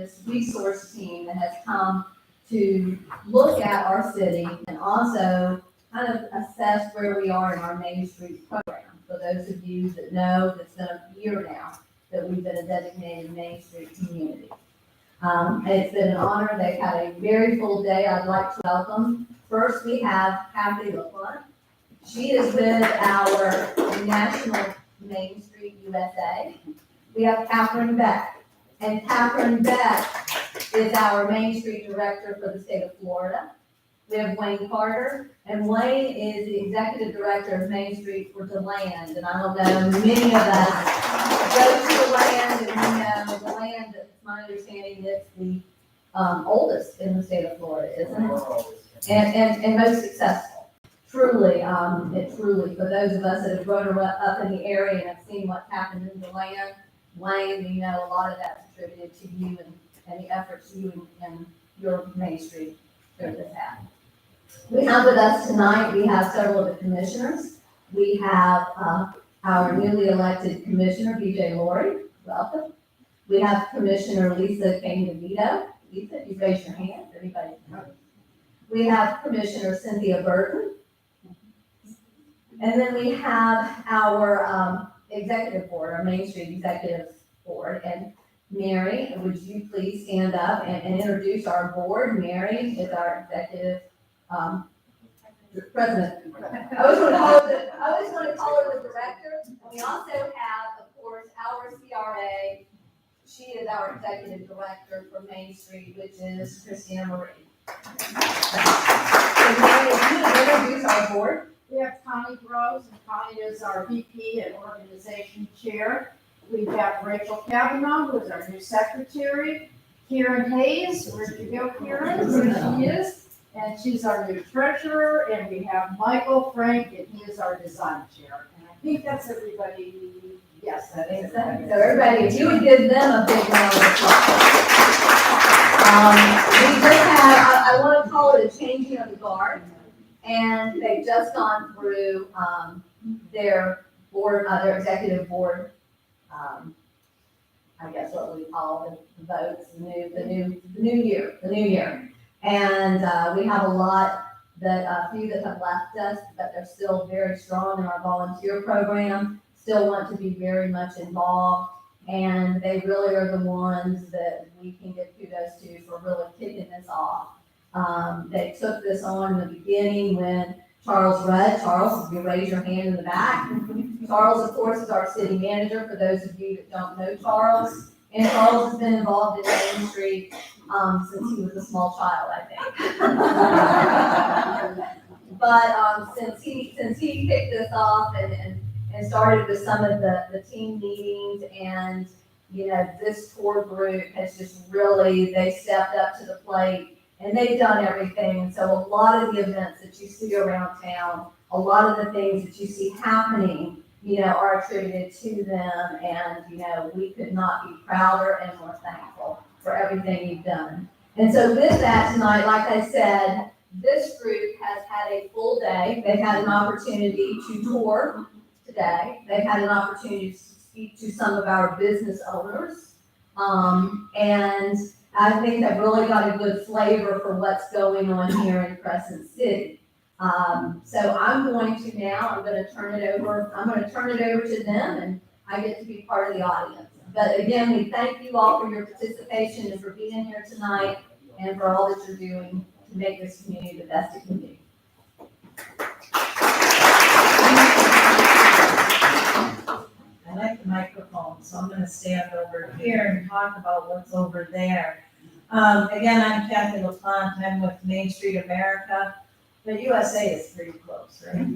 this resource team that has come to look at our city and also kind of assess where we are in our Main Street program. For those of you that know, it's been a year now that we've been a designated Main Street community. It's been an honor. They've had a very full day. I'd like to welcome. First, we have Kathy LaPlante. She is with our National Main Street USA. We have Catherine Beck. And Catherine Beck is our Main Street Director for the state of Florida. We have Wayne Carter, and Wayne is the Executive Director of Main Street for DeLand. And I don't know, many of us go to DeLand, and we know DeLand, it's my understanding, it's the oldest in the state of Florida, isn't it? And most successful. Truly, for those of us that have grown up in the area and have seen what's happened in DeLand, Wayne, we know a lot of that's attributed to you and the efforts you and your Main Street group has had. We have with us tonight, we have several of the commissioners. We have our newly elected commissioner, BJ Laurie, welcome. We have Commissioner Lisa Kane DeVito. Lisa, you raise your hand, everybody. We have Commissioner Cynthia Burton. And then we have our executive board, our Main Street Executive Board. And Mary, would you please stand up and introduce our board? Mary is our executive president. I always want to call her the director. And we also have, of course, our CRA. She is our executive director for Main Street, which is Christina Marie. So Mary, if you would introduce our board. We have Connie Rose, and Connie is our VP and organization chair. We have Rachel Kavanaugh, who is our new secretary. Karen Hayes, where'd you go, Karen? There she is. And she's our new treasurer. And we have Michael Frank, and he is our design chair. And I think that's everybody. Yes, that is everybody. So everybody, if you would give them a big round of applause. We just have, I want to call it a changing of the guard. And they've just gone through their board, their executive board, I guess what we call the votes, the new year. And we have a lot that, a few that have left us, but they're still very strong in our volunteer program, still want to be very much involved. And they really are the ones that we can give kudos to for really kicking this off. They took this on in the beginning when Charles Rudd. Charles, if you raise your hand in the back. Charles, of course, is our city manager, for those of you that don't know Charles. And Charles has been involved in Main Street since he was a small child, I think. But since he kicked this off and started with some of the team meetings, and you know, this core group has just really, they stepped up to the plate. And they've done everything. And so a lot of the events that you see around town, a lot of the things that you see happening, you know, are attributed to them. And, you know, we could not be prouder and more thankful for everything you've done. And so with that tonight, like I said, this group has had a full day. They've had an opportunity to tour today. They've had an opportunity to speak to some of our business owners. And I think I've really got a good flavor for what's going on here in Crescent City. So I'm going to turn it over to them, and I get to be part of the audience. But again, we thank you all for your participation and for being here tonight and for all that you're doing to make this community the best it can be. I like the microphone, so I'm gonna stand over here and talk about what's over there. Again, I'm Kathy LaPlante. I'm with Main Street America. The USA is pretty close, right?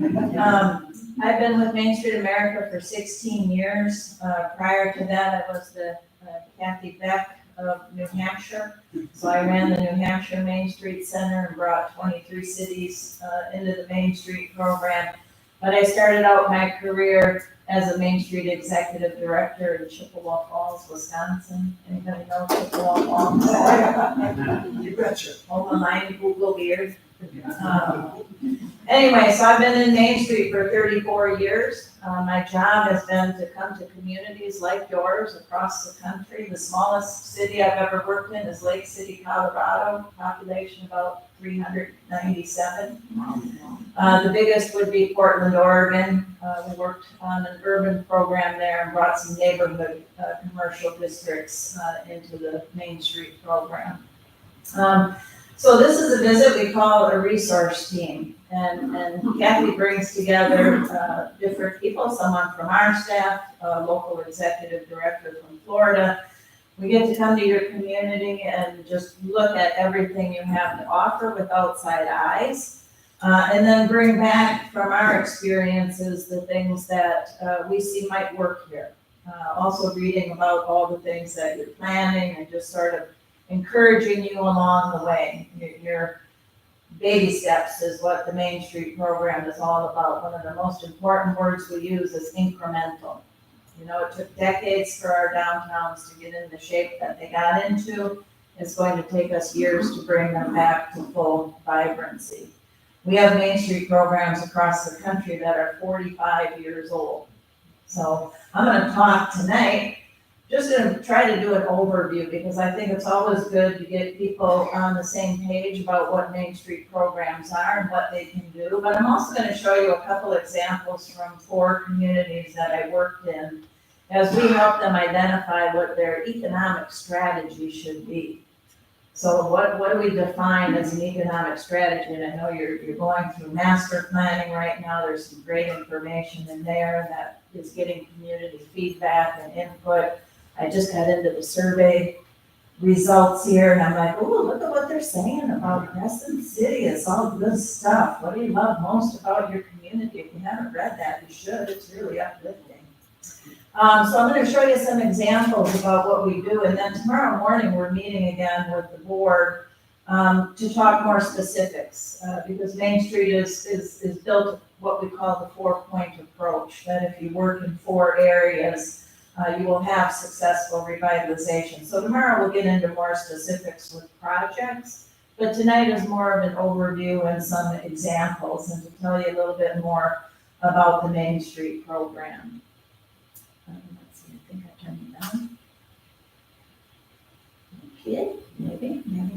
I've been with Main Street America for 16 years. Prior to that, I was the Kathy Beck of New Hampshire. So I ran the New Hampshire Main Street Center and brought 23 cities into the Main Street program. But I started out my career as a Main Street Executive Director in Chippewa Falls, Wisconsin. Anybody know Chippewa Falls? You betcha. Home of mine, Google Beard. Anyway, so I've been in Main Street for 34 years. My job has been to come to communities like yours across the country. The smallest city I've ever worked in is Lake City, Colorado, population about 397. The biggest would be Portland, Oregon. We worked on an urban program there and brought some neighborhood commercial districts into the Main Street program. So this is a visit we call a resource team. And Kathy brings together different people, someone from our staff, a local executive director from Florida. We get to come to your community and just look at everything you have to offer with outside eyes. And then bring back from our experiences the things that we see might work here. Also reading about all the things that you're planning and just sort of encouraging you along the way. Your baby steps is what the Main Street program is all about. One of the most important words we use is incremental. You know, it took decades for our downtowns to get in the shape that they got into. It's going to take us years to bring them back to full vibrancy. We have Main Street programs across the country that are 45 years old. So I'm going to talk tonight, just going to try to do an overview because I think it's always good to get people on the same page about what Main Street programs are and what they can do. But I'm also going to show you a couple examples from 4 communities that I worked in as we help them identify what their economic strategy should be. So what do we define as an economic strategy? And I know you're going through master planning right now. There's some great information in there that is getting community feedback and input. I just got into the survey results here and I'm like, oh, look at what they're saying about Crescent City. It's all good stuff. What do you love most about your community? If you haven't read that, you should. It's really uplifting. So I'm going to show you some examples about what we do. And then tomorrow morning, we're meeting again with the board to talk more specifics because Main Street is built what we call the 4-point approach, that if you work in 4 areas, you will have successful revitalization. So tomorrow we'll get into more specifics with projects, but tonight is more of an overview and some examples and to tell you a little bit more about the Main Street program. Let's see, I think I turned it on. Okay, maybe not.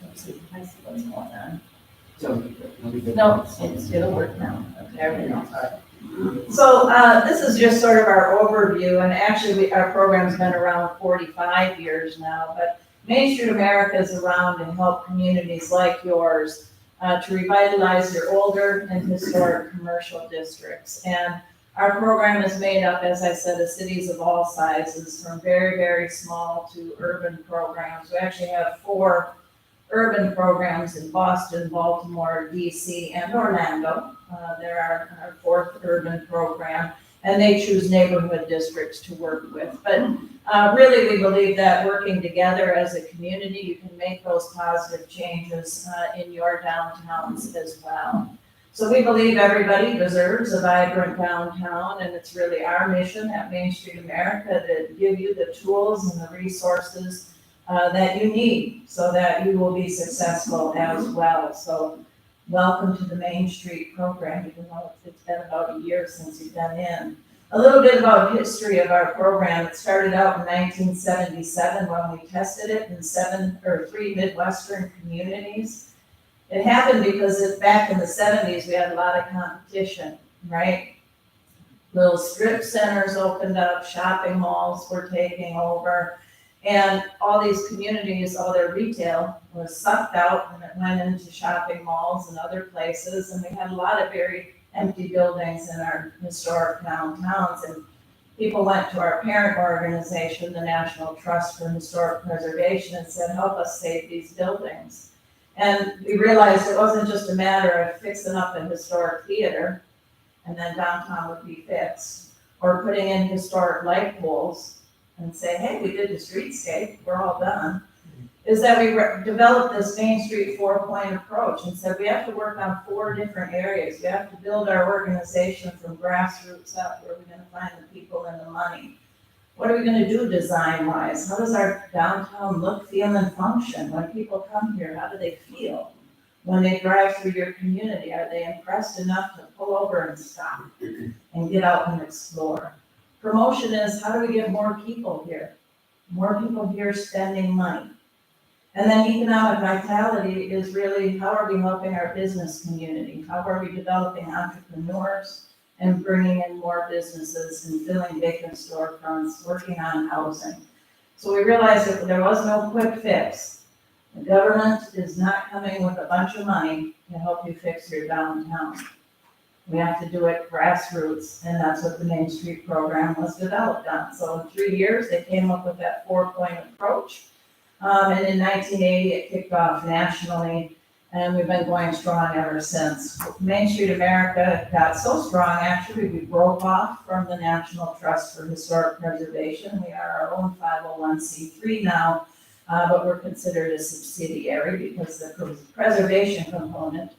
Let's see, I see what's going on. No, it'll work now. Okay, everything's all right. So this is just sort of our overview, and actually our program's been around 45 years now, but Main Street America is around to help communities like yours to revitalize your older and historic commercial districts. And our program is made up, as I said, of cities of all sizes, from very, very small to urban programs. We actually have 4 urban programs in Boston, Baltimore, DC, and Orlando. They're our 4th urban program, and they choose neighborhood districts to work with. But really, we believe that working together as a community, you can make those positive changes in your downtowns as well. So we believe everybody deserves a vibrant downtown, and it's really our mission at Main Street America to give you the tools and the resources that you need so that you will be successful as well. So welcome to the Main Street program, even though it's been about a year since you've been in. A little bit about history of our program. It started out in 1977 when we tested it in 3 Midwestern communities. It happened because back in the 70s, we had a lot of competition, right? Little strip centers opened up, shopping malls were taking over, and all these communities, all their retail was sucked out and it went into shopping malls and other places, and we had a lot of very empty buildings in our historic downtowns, and people went to our parent organization, the National Trust for Historic Preservation, and said, help us save these buildings. And we realized it wasn't just a matter of fixing up a historic theater and then downtown would be fixed, or putting in historic light poles and say, hey, we did the streetscape, we're all done. is that we developed this Main Street 4-point approach and said we have to work on 4 different areas. We have to build our organization from grassroots up, where we're gonna find the people and the money. What are we gonna do design-wise? How does our downtown look, feel, and function? When people come here, how do they feel? When they drive through your community, are they impressed enough to pull over and stop and get out and explore? Promotion is, how do we get more people here? More people here spending money. And then economic vitality is really, how are we helping our business community? How are we developing entrepreneurs and bringing in more businesses and filling vacant storefronts, working on housing? So we realized that there was no quick fix. The government is not coming with a bunch of money to help you fix your downtown. We have to do it grassroots, and that's what the Main Street program was developed on. So in 3 years, they came up with that 4-point approach. And in 1980, it kicked off nationally, and we've been going strong ever since. Main Street America got so strong, actually, we broke off from the National Trust for Historic Preservation. We are our own 501c3 now, but we're considered a subsidiary because the preservation component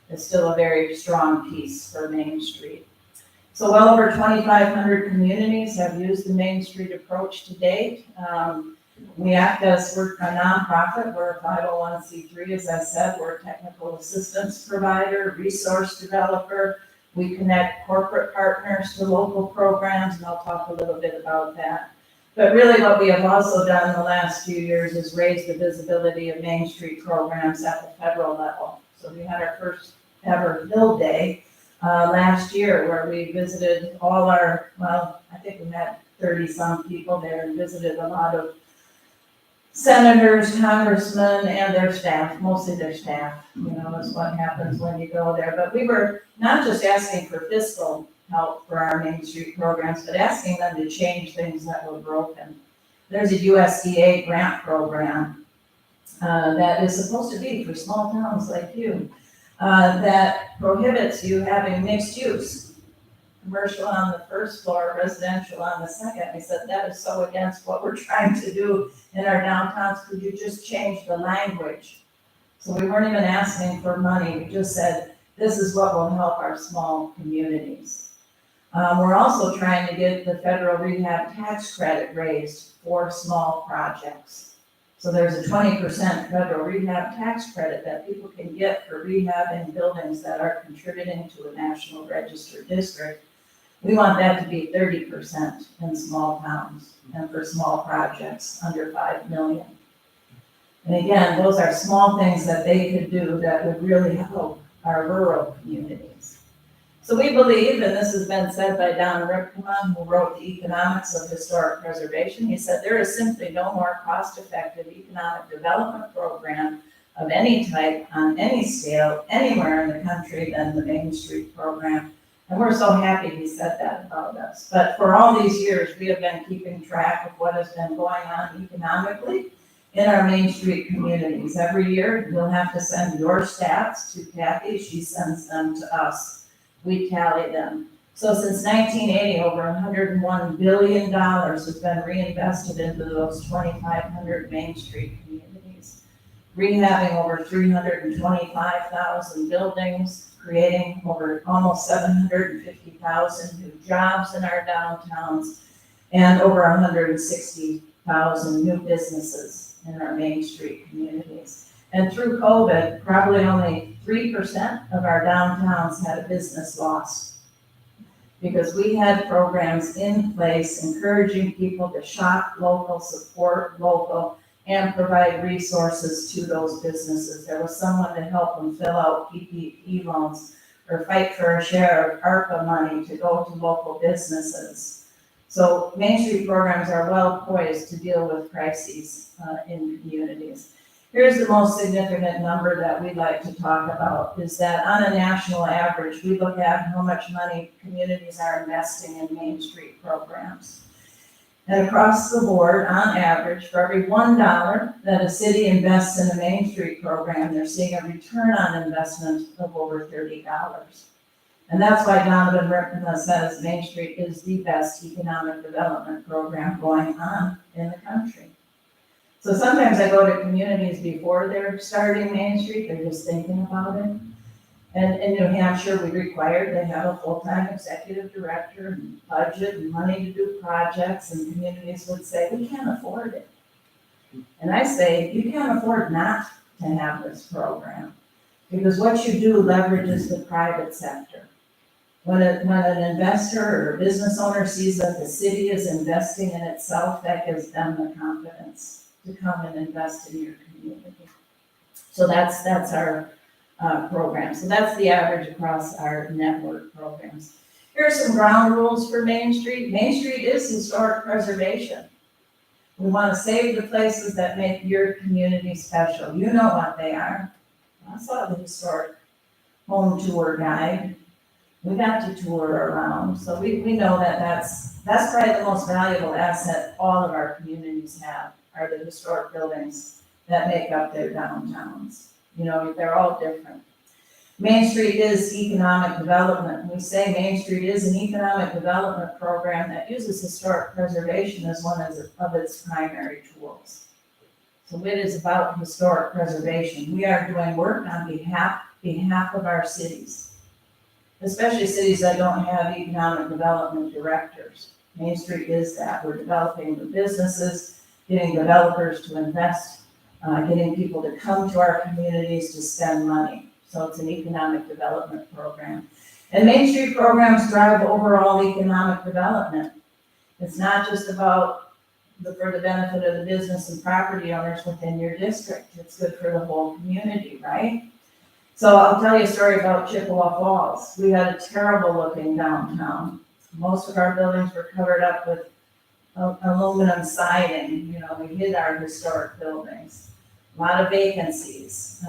is still a very strong piece for Main Street. So well over 2,500 communities have used the Main Street approach to date. We act as, we're a nonprofit, we're a 501c3, as I said, we're a technical assistance provider, resource developer. We connect corporate partners to local programs, and I'll talk a little bit about that. But really what we have also done in the last few years is raise the visibility of Main Street programs at the federal level. So we had our first ever Hill Day last year, where we visited all our, well, I think we had 30-some people there, and visited a lot of senators, congressmen, and their staff, mostly their staff, is what happens when you go there. But we were not just asking for fiscal help for our Main Street programs, but asking them to change things that were broken. There's a USDA grant program that is supposed to be for small towns like you, that prohibits you having mixed use. Commercial on the first floor, residential on the second. We said that is so against what we're trying to do in our downtowns. Could you just change the language? So we weren't even asking for money. We just said, this is what will help our small communities. We're also trying to get the federal rehab tax credit raised for small projects. So there's a 20% federal rehab tax credit that people can get for rehabbing buildings that are contributing to a national register district. We want that to be 30% in small towns and for small projects under 5 million. And again, those are small things that they could do that would really help our rural communities. So we believe, and this has been said by Don Ripkema, who wrote The Economics of Historic Preservation, he said there is simply no more cost-effective economic development program of any type, on any scale, anywhere in the country than the Main Street program. And we're so happy he said that about us. But for all these years, we have been keeping track of what has been going on economically in our Main Street communities. Every year, you'll have to send your stats to Kathy. She sends them to us. We tally them. So since 1980, over $101 billion has been reinvested into those 2,500 Main Street communities, rehabbing over 325,000 buildings, creating over almost 750,000 new jobs in our downtowns, and over 160,000 new businesses in our Main Street communities. And through COVID, probably only 3% of our downtowns had a business loss, because we had programs in place encouraging people to shop local, support local, and provide resources to those businesses. There was someone to help them fill out PPP loans or fight for a share of ARPA money to go to local businesses. So Main Street programs are well poised to deal with crises in communities. Here's the most significant number that we'd like to talk about, is that on a national average, we look at how much money communities are investing in Main Street programs. And across the board, on average, for every $1 that a city invests in a Main Street program, they're seeing a return on investment of over $30. And that's why Donovan Ripkema says Main Street is the best economic development program going on in the country. So sometimes I go to communities before they're starting Main Street, they're just thinking about it. And in New Hampshire, we required they have a full-time executive director and budget and money to do projects, and communities would say, we can't afford it. And I say, you can't afford not to have this program, because what you do leverages the private sector. When an investor or a business owner sees that the city is investing in itself, that gives them the confidence to come and invest in your community. So that's our program. So that's the average across our network programs. Here are some ground rules for Main Street. Main Street is historic preservation. We want to save the places that make your community special. You know what they are. I saw the historic home tour guide. We got to tour around, so we know that that's probably the most valuable asset all of our communities have, are the historic buildings that make up their downtowns. You know, they're all different. Main Street is economic development. We say Main Street is an economic development program that uses historic preservation as one of its primary tools. So it is about historic preservation. We are doing work on behalf of our cities, especially cities that don't have economic development directors. Main Street is that. We're developing the businesses, getting developers to invest, getting people to come to our communities to spend money. So it's an economic development program. And Main Street programs drive overall economic development. It's not just about for the benefit of the business and property owners within your district. It's good for the whole community, right? So I'll tell you a story about Chippewa Falls. We had a terrible looking downtown. Most of our buildings were covered up with aluminum siding. You know, we hid our historic buildings. A lot of vacancies.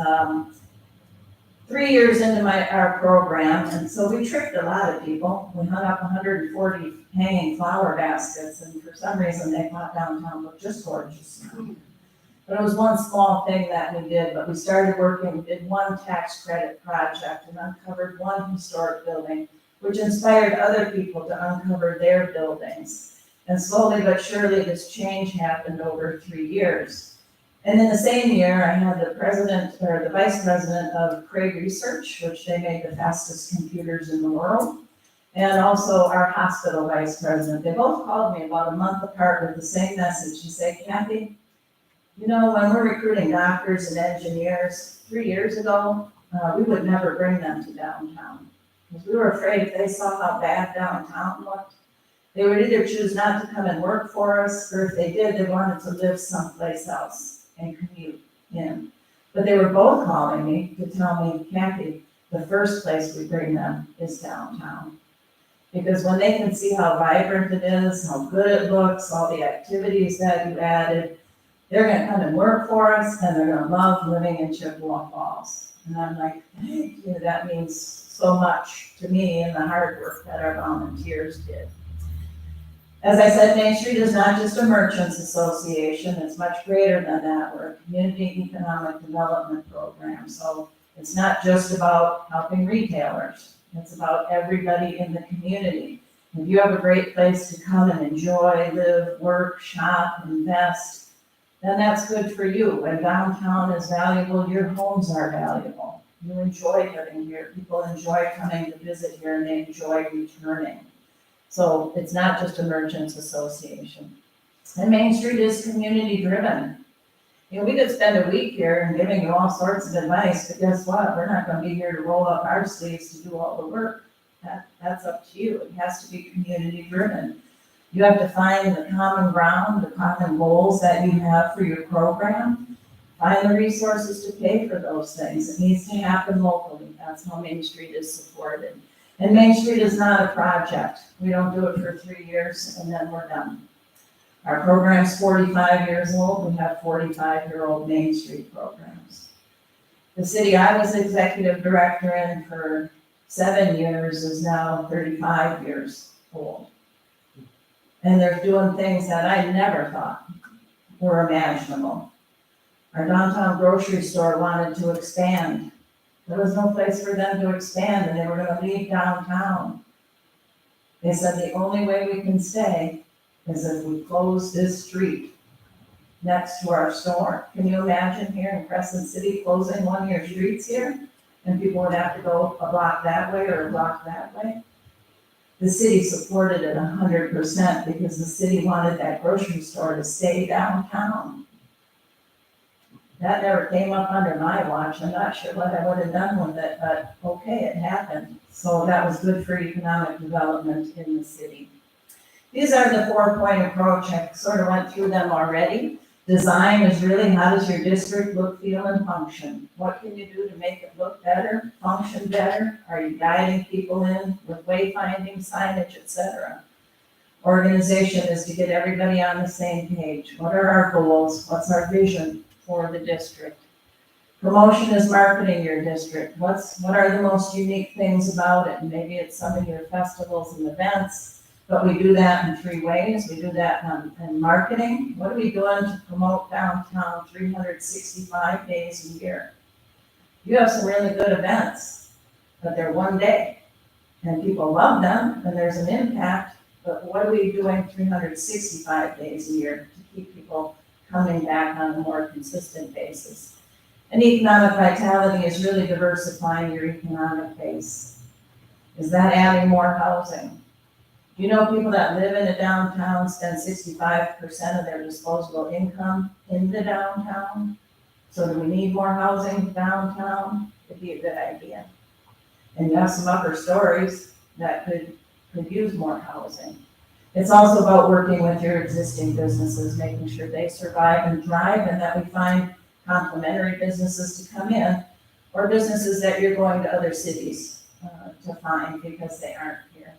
3 years into our program, and so we tricked a lot of people. We hung up 140 hanging flower baskets, and for some reason they thought downtown looked just gorgeous. But it was one small thing that we did, but we started working, did one tax credit project and uncovered one historic building, which inspired other people to uncover their buildings. And slowly but surely this change happened over 3 years. And in the same year, I had the vice president of Craig Research, which they made the fastest computers in the world, and also our hospital vice president. They both called me about a month apart with the same message. She said, Kathy, you know, when we're recruiting doctors and engineers 3 years ago, we would never bring them to downtown, because we were afraid if they saw how bad downtown looked, they would either choose not to come and work for us, or if they did, they wanted to live someplace else and commute in. But they were both calling me to tell me, Kathy, the first place we bring them is downtown. Because when they can see how vibrant it is, how good it looks, all the activities that you added, they're gonna come and work for us, and they're gonna love living in Chippewa Falls. And I'm like, thank you, that means so much to me and the hard work that our volunteers did. As I said, Main Street is not just a merchants association, it's much greater than that. We're a community economic development program. So it's not just about helping retailers, it's about everybody in the community. If you have a great place to come and enjoy, live, work, shop, invest, then that's good for you. When downtown is valuable, your homes are valuable. You enjoy living here. People enjoy coming to visit here, and they enjoy returning. So it's not just a merchants association. And Main Street is community driven. You know, we could spend a week here and giving you all sorts of advice, but guess what? We're not gonna be here to roll up our sleeves to do all the work. That's up to you. It has to be community driven. You have to find the common ground, the common goals that you have for your program. Find the resources to pay for those things. It needs to happen locally. That's how Main Street is supported. And Main Street is not a project. We don't do it for 3 years and then we're done. Our program's 45 years old. We have 45-year-old Main Street programs. The city I was executive director in for 7 years is now 35 years old. And they're doing things that I never thought were imaginable. Our downtown grocery store wanted to expand. There was no place for them to expand, and they were gonna leave downtown. They said the only way we can stay is if we close this street. next to our store. Can you imagine here in Crescent City closing one of your streets here? And people would have to go a block that way or a block that way? The city supported it 100% because the city wanted that grocery store to stay downtown. That never came up under my watch. I'm not sure what I would have done with it, but okay, it happened. So that was good for economic development in the city. These are the 4-point approach. I sort of went through them already. Design is really how does your district look, feel, and function? What can you do to make it look better, function better? Are you guiding people in with wayfinding, signage, etc.? Organization is to get everybody on the same page. What are our goals? What's our vision for the district? Promotion is marketing your district. What are the most unique things about it? And maybe it's some of your festivals and events. But we do that in 3 ways. We do that in marketing. What are we doing to promote downtown 365 days a year? You have some really good events, but they're one day. And people love them, and there's an impact. But what are we doing 365 days a year to keep people coming back on a more consistent basis? And economic vitality is really diversifying your economic base. Is that adding more housing? You know, people that live in a downtown spend 65% of their disposable income in the downtown. So do we need more housing downtown? It'd be a good idea. And you have some upper stories that could use more housing. It's also about working with your existing businesses, making sure they survive and thrive, and that we find complementary businesses to come in, or businesses that you're going to other cities to find because they aren't here.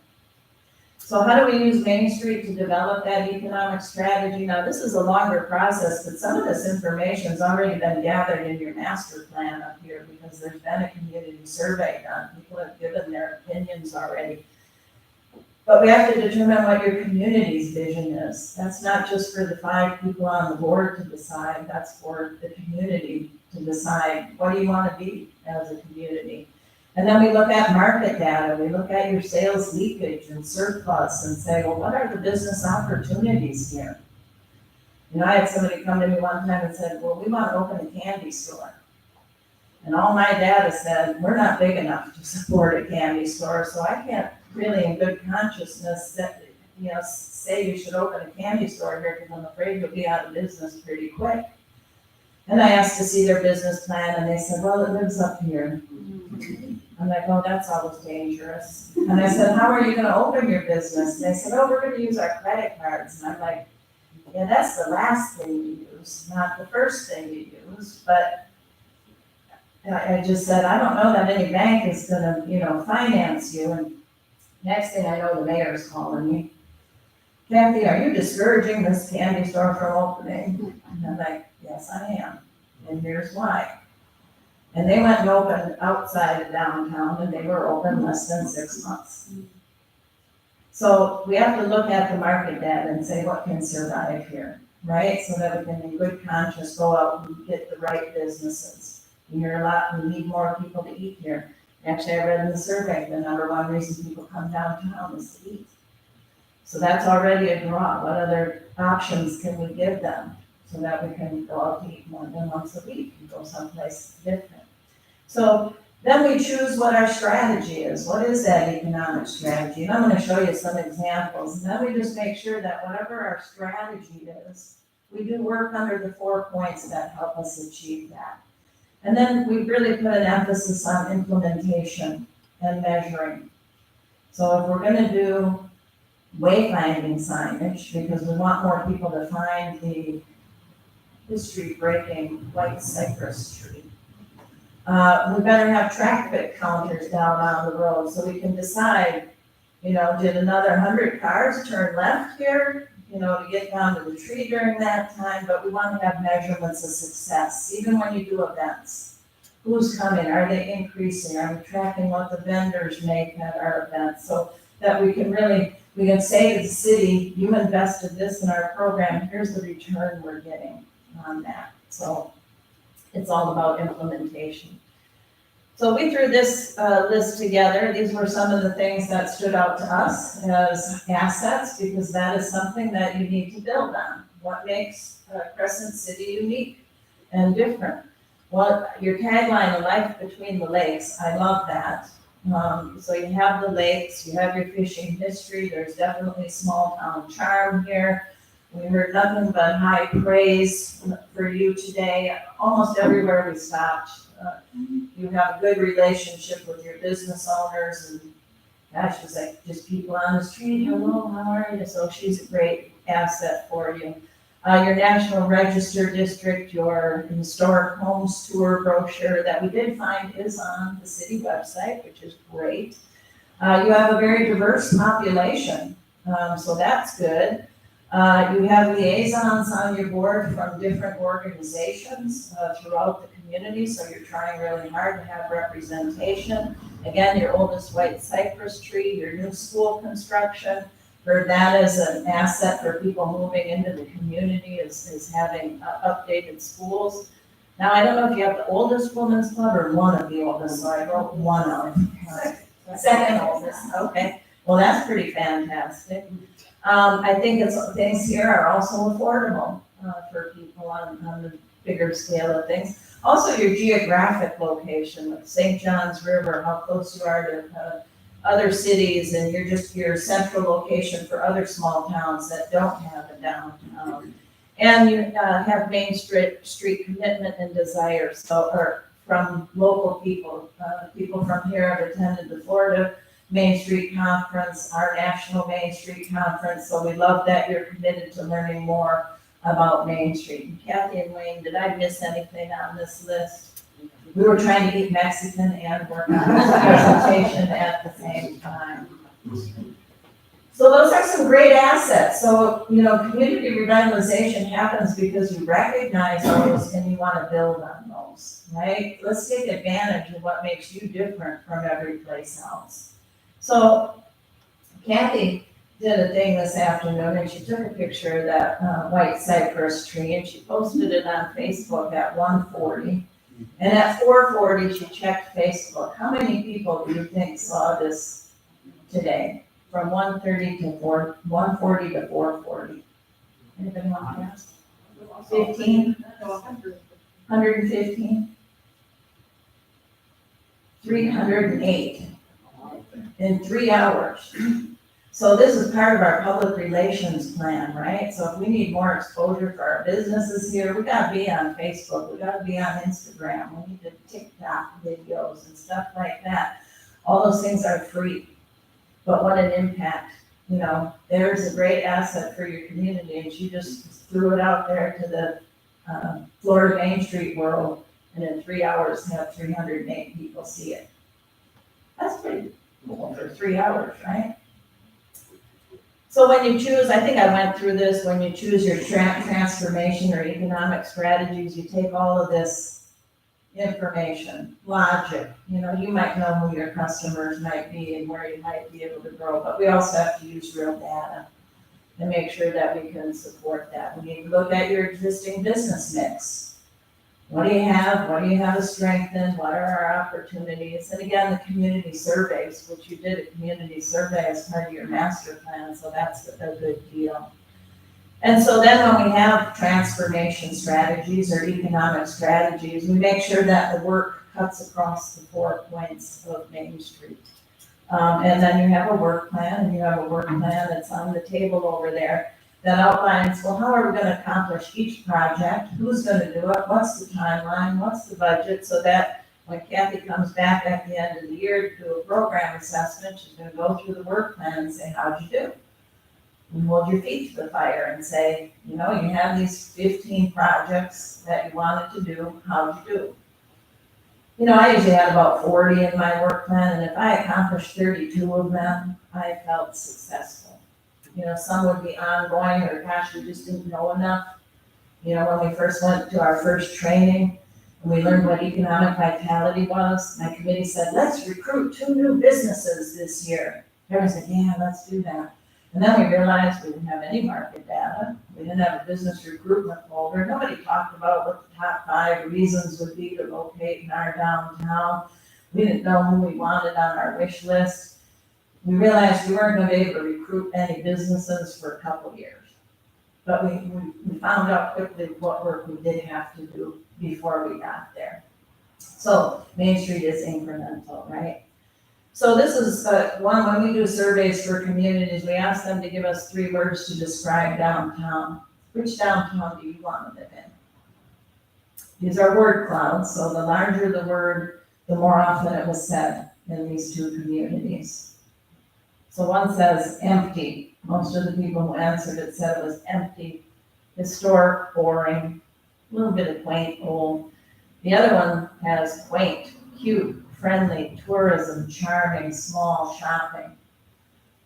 So how do we use Main Street to develop that economic strategy? Now, this is a longer process, but some of this information's already been gathered in your master plan up here because there's been a community survey done. People have given their opinions already. But we have to determine what your community's vision is. That's not just for the 5 people on the board to decide, that's for the community to decide, what do you want to be as a community? And then we look at market data, we look at your sales leakage and surplus and say, well, what are the business opportunities here? You know, I had somebody come to me one time and said, well, we want to open a candy store. And all my data said, we're not big enough to support a candy store, so I can't really in good consciousness that, you know, say you should open a candy store here because I'm afraid you'll be out of business pretty quick. And I asked to see their business plan and they said, well, it lives up here. I'm like, oh, that's always dangerous. And I said, how are you gonna open your business? And they said, oh, we're gonna use our credit cards. And I'm like, yeah, that's the last thing you use, not the first thing you use. But I just said, I don't know that any bank is gonna, you know, finance you. And next thing I know, the mayor's calling me. Kathy, are you discouraging this candy store from opening? And I'm like, yes, I am. And here's why. And they went and opened outside of downtown and they were open less than 6 months. So we have to look at the market data and say what can survive here, right? So that we can in good conscience go out and get the right businesses. We hear a lot, we need more people to eat here. Actually, I read in the survey, the #1 reason people come downtown is to eat. So that's already a draw. What other options can we give them so that we can go out to eat more than once a week and go someplace different? So then we choose what our strategy is. What is that economic strategy? And I'm going to show you some examples. And then we just make sure that whatever our strategy is, we do work under the 4 points that help us achieve that. And then we really put an emphasis on implementation and measuring. So if we're going to do wayfinding signage, because we want more people to find the history-breaking white cypress tree, we better have traffic counters down on the road so we can decide, you know, did another 100 cars turn left here, you know, to get down to the tree during that time, but we want to have measurements of success, even when you do events. Who's coming? Are they increasing? Are we tracking what the vendors make at our events so that we can really, we can say to the city, you invested this in our program, here's the return we're getting on that. So it's all about implementation. So we threw this list together. These were some of the things that stood out to us as assets because that is something that you need to build on. what makes Crescent City unique and different. Well, your tagline, "A life between the lakes," I love that. So you have the lakes, you have your fishing history, there's definitely small town charm here. We heard nothing but high praise for you today, almost everywhere we stopped. You have a good relationship with your business owners, and gosh, it's like just people on the street, "Hello, how are you?" So she's a great asset for you. Your National Register District, your historic homes tour brochure that we did find is on the city website, which is great. You have a very diverse population, so that's good. You have liaisons on your board from different organizations throughout the community, so you're trying really hard to have representation. Again, your oldest white cypress tree, your new school construction, for that as an asset for people moving into the community is having updated schools. Now, I don't know if you have the oldest women's club or one of the oldest, so I wrote one of. Second oldest, okay. Well, that's pretty fantastic. I think things here are also affordable for people on the bigger scale of things. Also, your geographic location, with St. John's River, how close you are to other cities, and your central location for other small towns that don't have a downtown. And you have Main Street commitment and desire, or from local people. People from here have attended the Florida Main Street Conference, our National Main Street Conference, so we love that you're committed to learning more about Main Street. And Kathy and Wayne, did I miss anything on this list? We were trying to eat Mexican and work on this presentation at the same time. So those are some great assets. So, community revitalization happens because you recognize those and you want to build on those, right? Let's take advantage of what makes you different from every place else. So Kathy did a thing this afternoon, and she took a picture of that white cypress tree, and she posted it on Facebook at 1:40. And at 4:40, she checked Facebook. How many people do you think saw this today? From 1:40 to 4:40. Anybody want to guess? 15? 115? 308 in 3 hours. So this is part of our public relations plan, right? So if we need more exposure for our businesses here, we gotta be on Facebook, we gotta be on Instagram, we need to TikTok videos and stuff like that. All those things are free, but what an impact. There's a great asset for your community, and she just threw it out there to the Florida Main Street world, and in 3 hours have 308 people see it. That's pretty cool for 3 hours, right? So when you choose, I think I went through this, when you choose your transformation or economic strategies, you take all of this information, logic, you might know who your customers might be and where you might be able to grow, but we also have to use real data and make sure that we can support that. We need to look at your existing business mix. What do you have? What do you have to strengthen? What are our opportunities? And again, the community surveys, which you did a community survey as part of your master plan, so that's a good deal. And so then when we have transformation strategies or economic strategies, we make sure that the work cuts across the 4 points of Main Street. And then you have a work plan, and you have a work plan that's on the table over there that outlines, well, how are we gonna accomplish each project? Who's gonna do it? What's the timeline? What's the budget? So that when Kathy comes back at the end of the year to do a program assessment, she's gonna go through the work plan and say, how'd you do? And hold your feet to the fire and say, you have these 15 projects that you wanted to do, how'd you do? I usually have about 40 in my work plan, and if I accomplished 32 of them, I felt successful. Some would be ongoing, or gosh, we just didn't know enough. When we first went to our first training, and we learned what economic vitality was, my committee said, let's recruit 2 new businesses this year. Everyone said, yeah, let's do that. And then we realized we didn't have any market data. We didn't have a business recruitment folder. Nobody talked about what the top 5 reasons would be to locate in our downtown. We didn't know who we wanted on our wish list. We realized we weren't going to be able to recruit any businesses for a couple of years. But we found out quickly what work we did have to do before we got there. So Main Street is incremental, right? So this is one, when we do surveys for communities, we ask them to give us 3 words to describe downtown. Which downtown do you want to live in? These are word clouds, so the larger the word, the more often it was said in these 2 communities. So one says empty. Most of the people who answered it said it was empty, historic, boring, a little bit of quaint, old. The other one has quaint, cute, friendly, tourism, charming, small, shopping.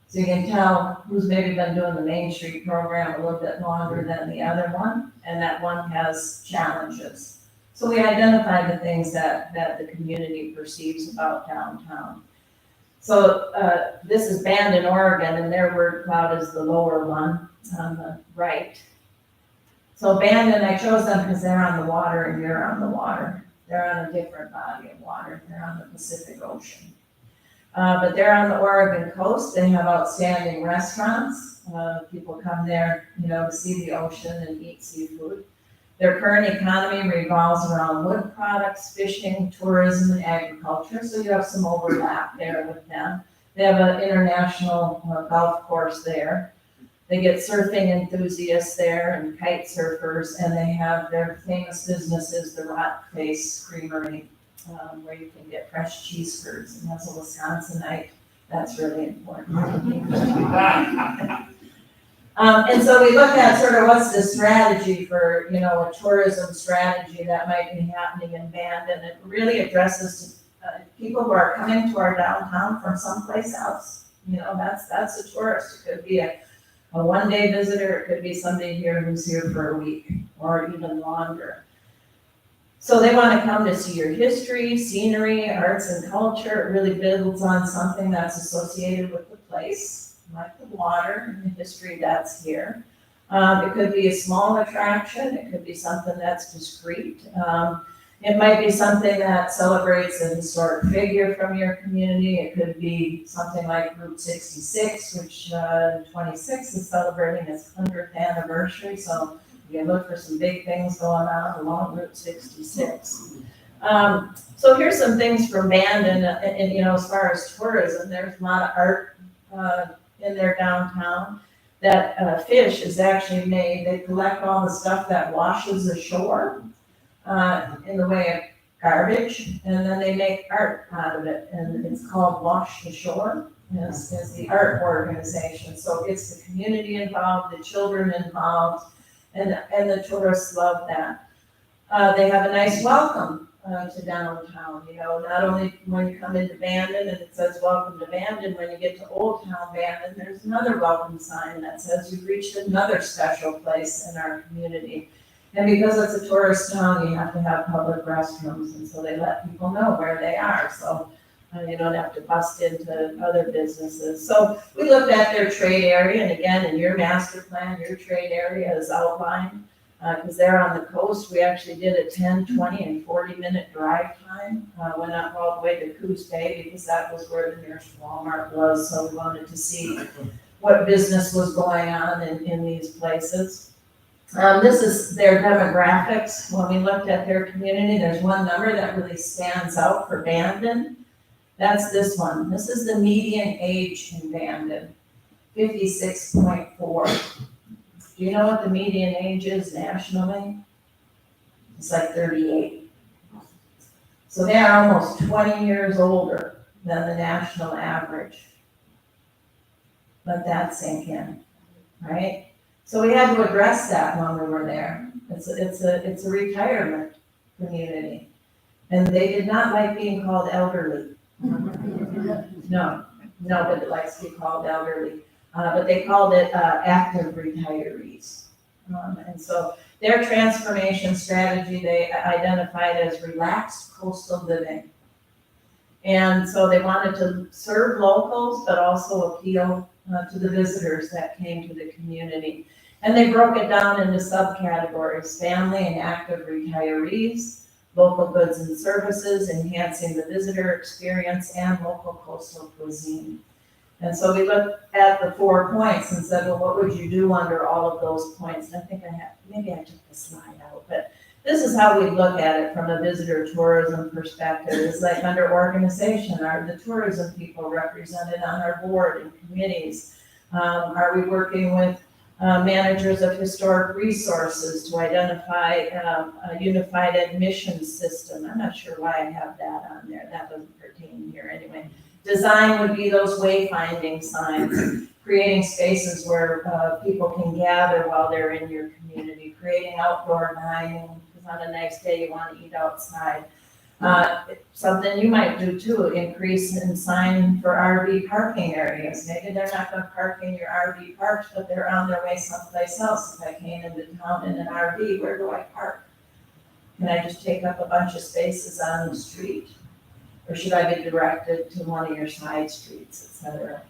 So you can tell who's maybe been doing the Main Street program a little bit longer than the other one, and that one has challenges. So we identify the things that the community perceives about downtown. So this is Bandon, Oregon, and their word cloud is the lower one on the right. So Bandon, I chose them because they're on the water and you're on the water. They're on a different body of water. They're on the Pacific Ocean. But they're on the Oregon coast. They have outstanding restaurants. People come there, to see the ocean and eat seafood. Their current economy revolves around wood products, fishing, tourism, and agriculture. So you have some overlap there with them. They have an international golf course there. They get surfing enthusiasts there and kite surfers, and they have their famous businesses, the Rock Face Creamery, where you can get fresh cheese curds, and that's a Wisconsinite. That's really important. And so we look at sort of what's the strategy for, a tourism strategy that might be happening in Bandon. It really addresses people who are coming to our downtown from someplace else. That's a tourist. It could be a one-day visitor. It could be somebody here who's here for a week or even longer. So they want to come to see your history, scenery, arts and culture. It really builds on something that's associated with the place, like the water and the history that's here. It could be a small attraction. It could be something that's discreet. It might be something that celebrates a historic figure from your community. It could be something like Route 66, which 26 is celebrating its 100th anniversary. So you can look for some big things going on along Route 66. So here's some things from Bandon, and as far as tourism, there's a lot of art in their downtown. That fish is actually made, they collect all the stuff that washes ashore in the way of garbage, and then they make art out of it, and it's called Wash Ashore. Is the art organization. So it's the community involved, the children involved, and the tourists love that. They have a nice welcome to downtown, not only when you come into Bandon and it says welcome to Bandon, when you get to Old Town Bandon, there's another welcome sign that says you've reached another special place in our community. And because it's a tourist town, you have to have public restrooms, and so they let people know where they are. So you don't have to bust into other businesses. So we looked at their trade area, and again, in your master plan, your trade area is outlined. Because they're on the coast, we actually did a 10, 20, and 40-minute drive time. Went up all the way to Coos Bay because that was where the nearest Walmart was. So we wanted to see what business was going on in these places. This is their demographics. When we looked at their community, there's one number that really stands out for Bandon. That's this one. This is the median age in Bandon, 56.4. Do you know what the median age is nationally? It's like 38. So they are almost 20 years older than the national average. Let that sink in, right? So we had to address that when we were there. It's a retirement community. And they did not like being called elderly. No, nobody likes to be called elderly. But they called it active retirees. And so their transformation strategy, they identified as relaxed coastal living. And so they wanted to serve locals, but also appeal to the visitors that came to the community. And they broke it down into subcategories: family and active retirees, local goods and services, enhancing the visitor experience, and local coastal cuisine. And so we looked at the 4 points and said, well, what would you do under all of those points? And I think maybe I took the slide out, but this is how we look at it from a visitor tourism perspective. It's like under organization, are the tourism people represented on our board and committees? Are we working with managers of historic resources to identify a unified admission system? I'm not sure why I have that on there. That doesn't pertain here anyway. Design would be those wayfinding signs, creating spaces where people can gather while they're in your community, creating outdoor dining, because on a nice day you want to eat outside. Something you might do too, increase in sign for RV parking areas. Maybe they're not gonna park in your RV parks, but they're on their way someplace else. If I came into town in an RV, where do I park? Can I just take up a bunch of spaces on the street? Or should I be directed to one of your side streets, et cetera?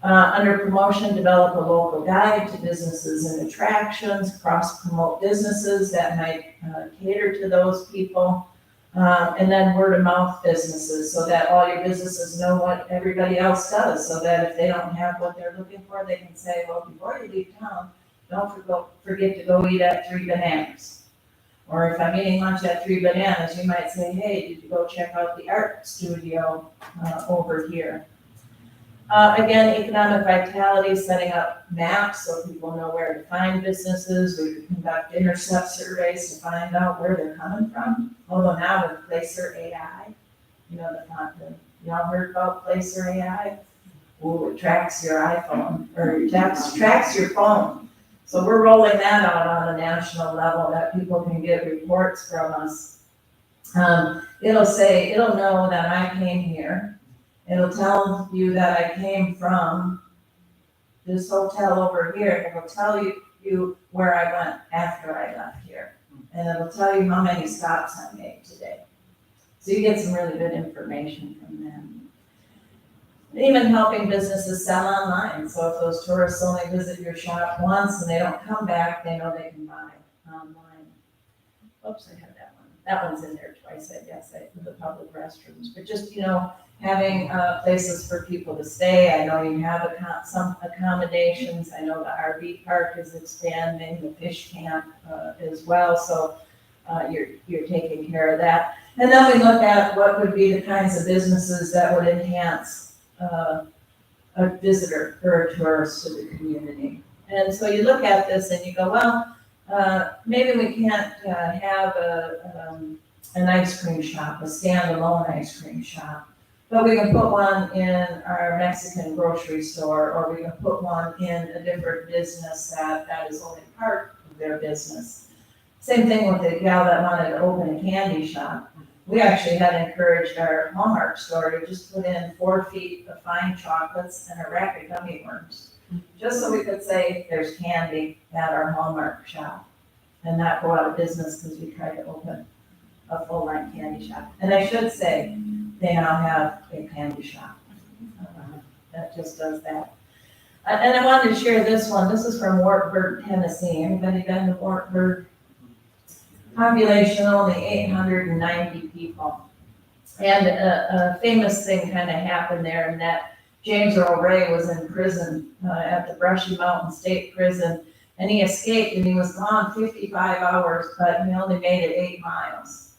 Under promotion, develop a local guide to businesses and attractions, cross-promote businesses that might cater to those people. And then word of mouth businesses, so that all your businesses know what everybody else does, so that if they don't have what they're looking for, they can say, well, before you leave town, don't forget to go eat at 3 Bananas. Or if I'm eating lunch at 3 Bananas, you might say, hey, did you go check out the art studio over here? Again, economic vitality, setting up maps so people know where to find businesses. We could conduct intercept surveys to find out where they're coming from. Although now with Placer AI, you know, y'all heard about Placer AI? Ooh, it tracks your iPhone, or it tracks your phone. So we're rolling that out on a national level that people can get reports from us. It'll know that I came here. It'll tell you that I came from this hotel over here. It will tell you where I went after I left here. And it'll tell you how many stops I made today. So you get some really good information from them. Even helping businesses sell online. So if those tourists only visit your shop once and they don't come back, they know they can buy online. Oops, I have that one. That one's in there twice, I guess, for the public restrooms. But just, having places for people to stay. I know you have some accommodations. I know the RV park is expanding, the fish camp as well. So you're taking care of that. And then we look at what would be the kinds of businesses that would enhance a visitor or a tourist to the community. And so you look at this and you go, well, maybe we can't have an ice cream shop, a standalone ice cream shop. But we can put one in our Mexican grocery store, or we can put one in a different business that is only part of their business. Same thing with the gal that wanted to open a candy shop. We actually had encouraged our Hallmark store to just put in 4 feet of fine chocolates and a rack of gummy worms, just so we could say there's candy at our Hallmark shop and not go out of business because we tried to open a full-line candy shop. And I should say, they now have a candy shop that just does that. And I wanted to share this one. This is from Wartburg, Tennessee. Anybody been to Wartburg? Population only 890 people. And a famous thing kind of happened there in that James Earl Ray was in prison at the Brushy Mountain State Prison, and he escaped and he was gone 55 hours, but he only made it 8 miles.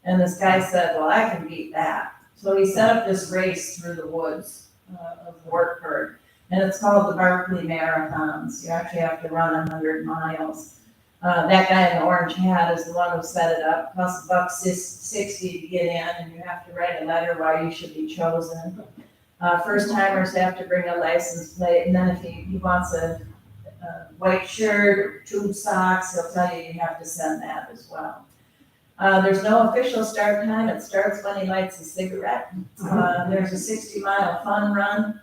And this guy said, well, I can beat that. So he set up this race through the woods of Wartburg, and it's called the Barkley Marathons. You actually have to run 100 miles. That guy in the orange hat is the one who set it up, plus $1.60 to get in, and you have to write a letter why you should be chosen. First timers have to bring a license plate, and then if he wants a white shirt or tube socks, he'll tell you have to send that as well. There's no official start time. It starts when he lights a cigarette. There's a 60-mile fun run.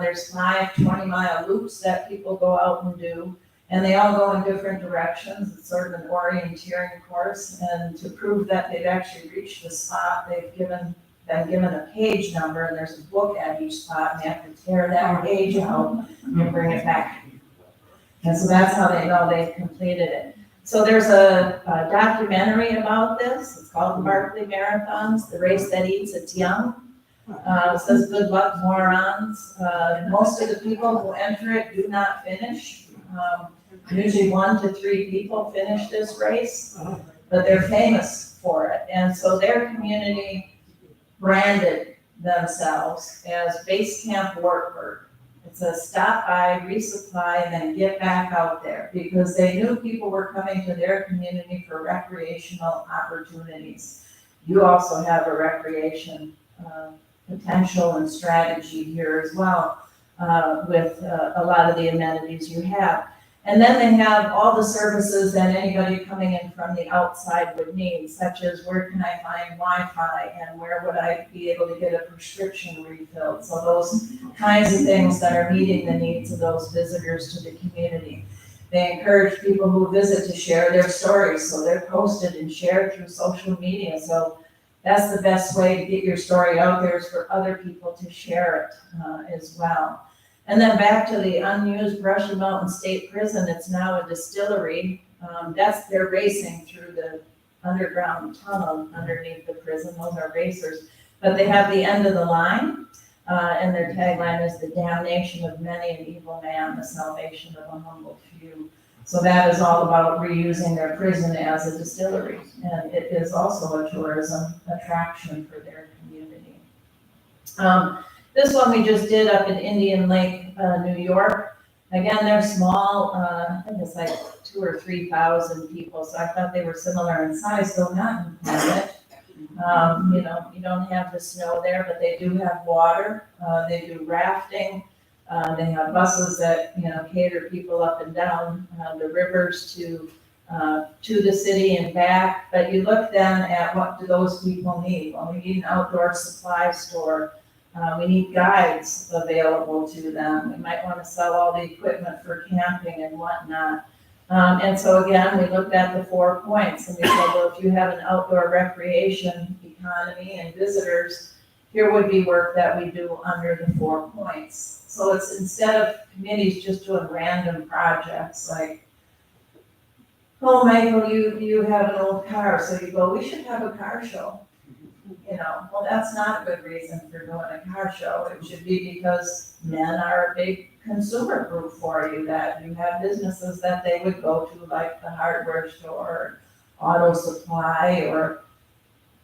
There's 5 20-mile loops that people go out and do, and they all go in different directions. It's sort of an orienteering course, and to prove that they've actually reached the spot, they've been given a page number, and there's a book at each spot, and they have to tear that page out and bring it back. And so that's how they know they've completed it. So there's a documentary about this. It's called the Barkley Marathons, the race that eats its young. It says, good luck, morons. Most of the people who enter it do not finish. Usually 1 to 3 people finish this race, but they're famous for it. And so their community branded themselves as Base Camp Wartburg. It says, stop by, resupply, and then get back out there, because they knew people were coming to their community for recreational opportunities. You also have a recreation potential and strategy here as well, with a lot of the amenities you have. And then they have all the services that anybody coming in from the outside would need, such as where can I find Wi-Fi and where would I be able to get a prescription refilled? So those kinds of things that are meeting the needs of those visitors to the community. They encourage people who visit to share their stories, so they're posted and shared through social media. So that's the best way to get your story out there, is for other people to share it as well. And then back to the unused Brushy Mountain State Prison, it's now a distillery. They're racing through the underground tunnel underneath the prison. Those are racers. But they have the end of the line, and their tagline is the damnation of many an evil man, the salvation of a humble few. So that is all about reusing their prison as a distillery. And it is also a tourism attraction for their community. This one we just did up in Indian Lake, New York. Again, they're small, I think it's like 2,000 or 3,000 people, so I thought they were similar in size, though not in climate. You don't have the snow there, but they do have water. They do rafting. They have buses that, cater people up and down the rivers to the city and back. But you look then at what do those people need? Well, we need an outdoor supply store. We need guides available to them. We might want to sell all the equipment for camping and whatnot. And so again, we looked at the 4 points and we said, well, if you have an outdoor recreation economy and visitors, here would be work that we do under the 4 points. So it's, instead of committees just doing random projects like, oh, Michael, you have an old car, so you go, we should have a car show. Well, that's not a good reason for doing a car show. It should be because men are a big consumer group for you, that you have businesses that they would go to, like the hardware store, auto supply, or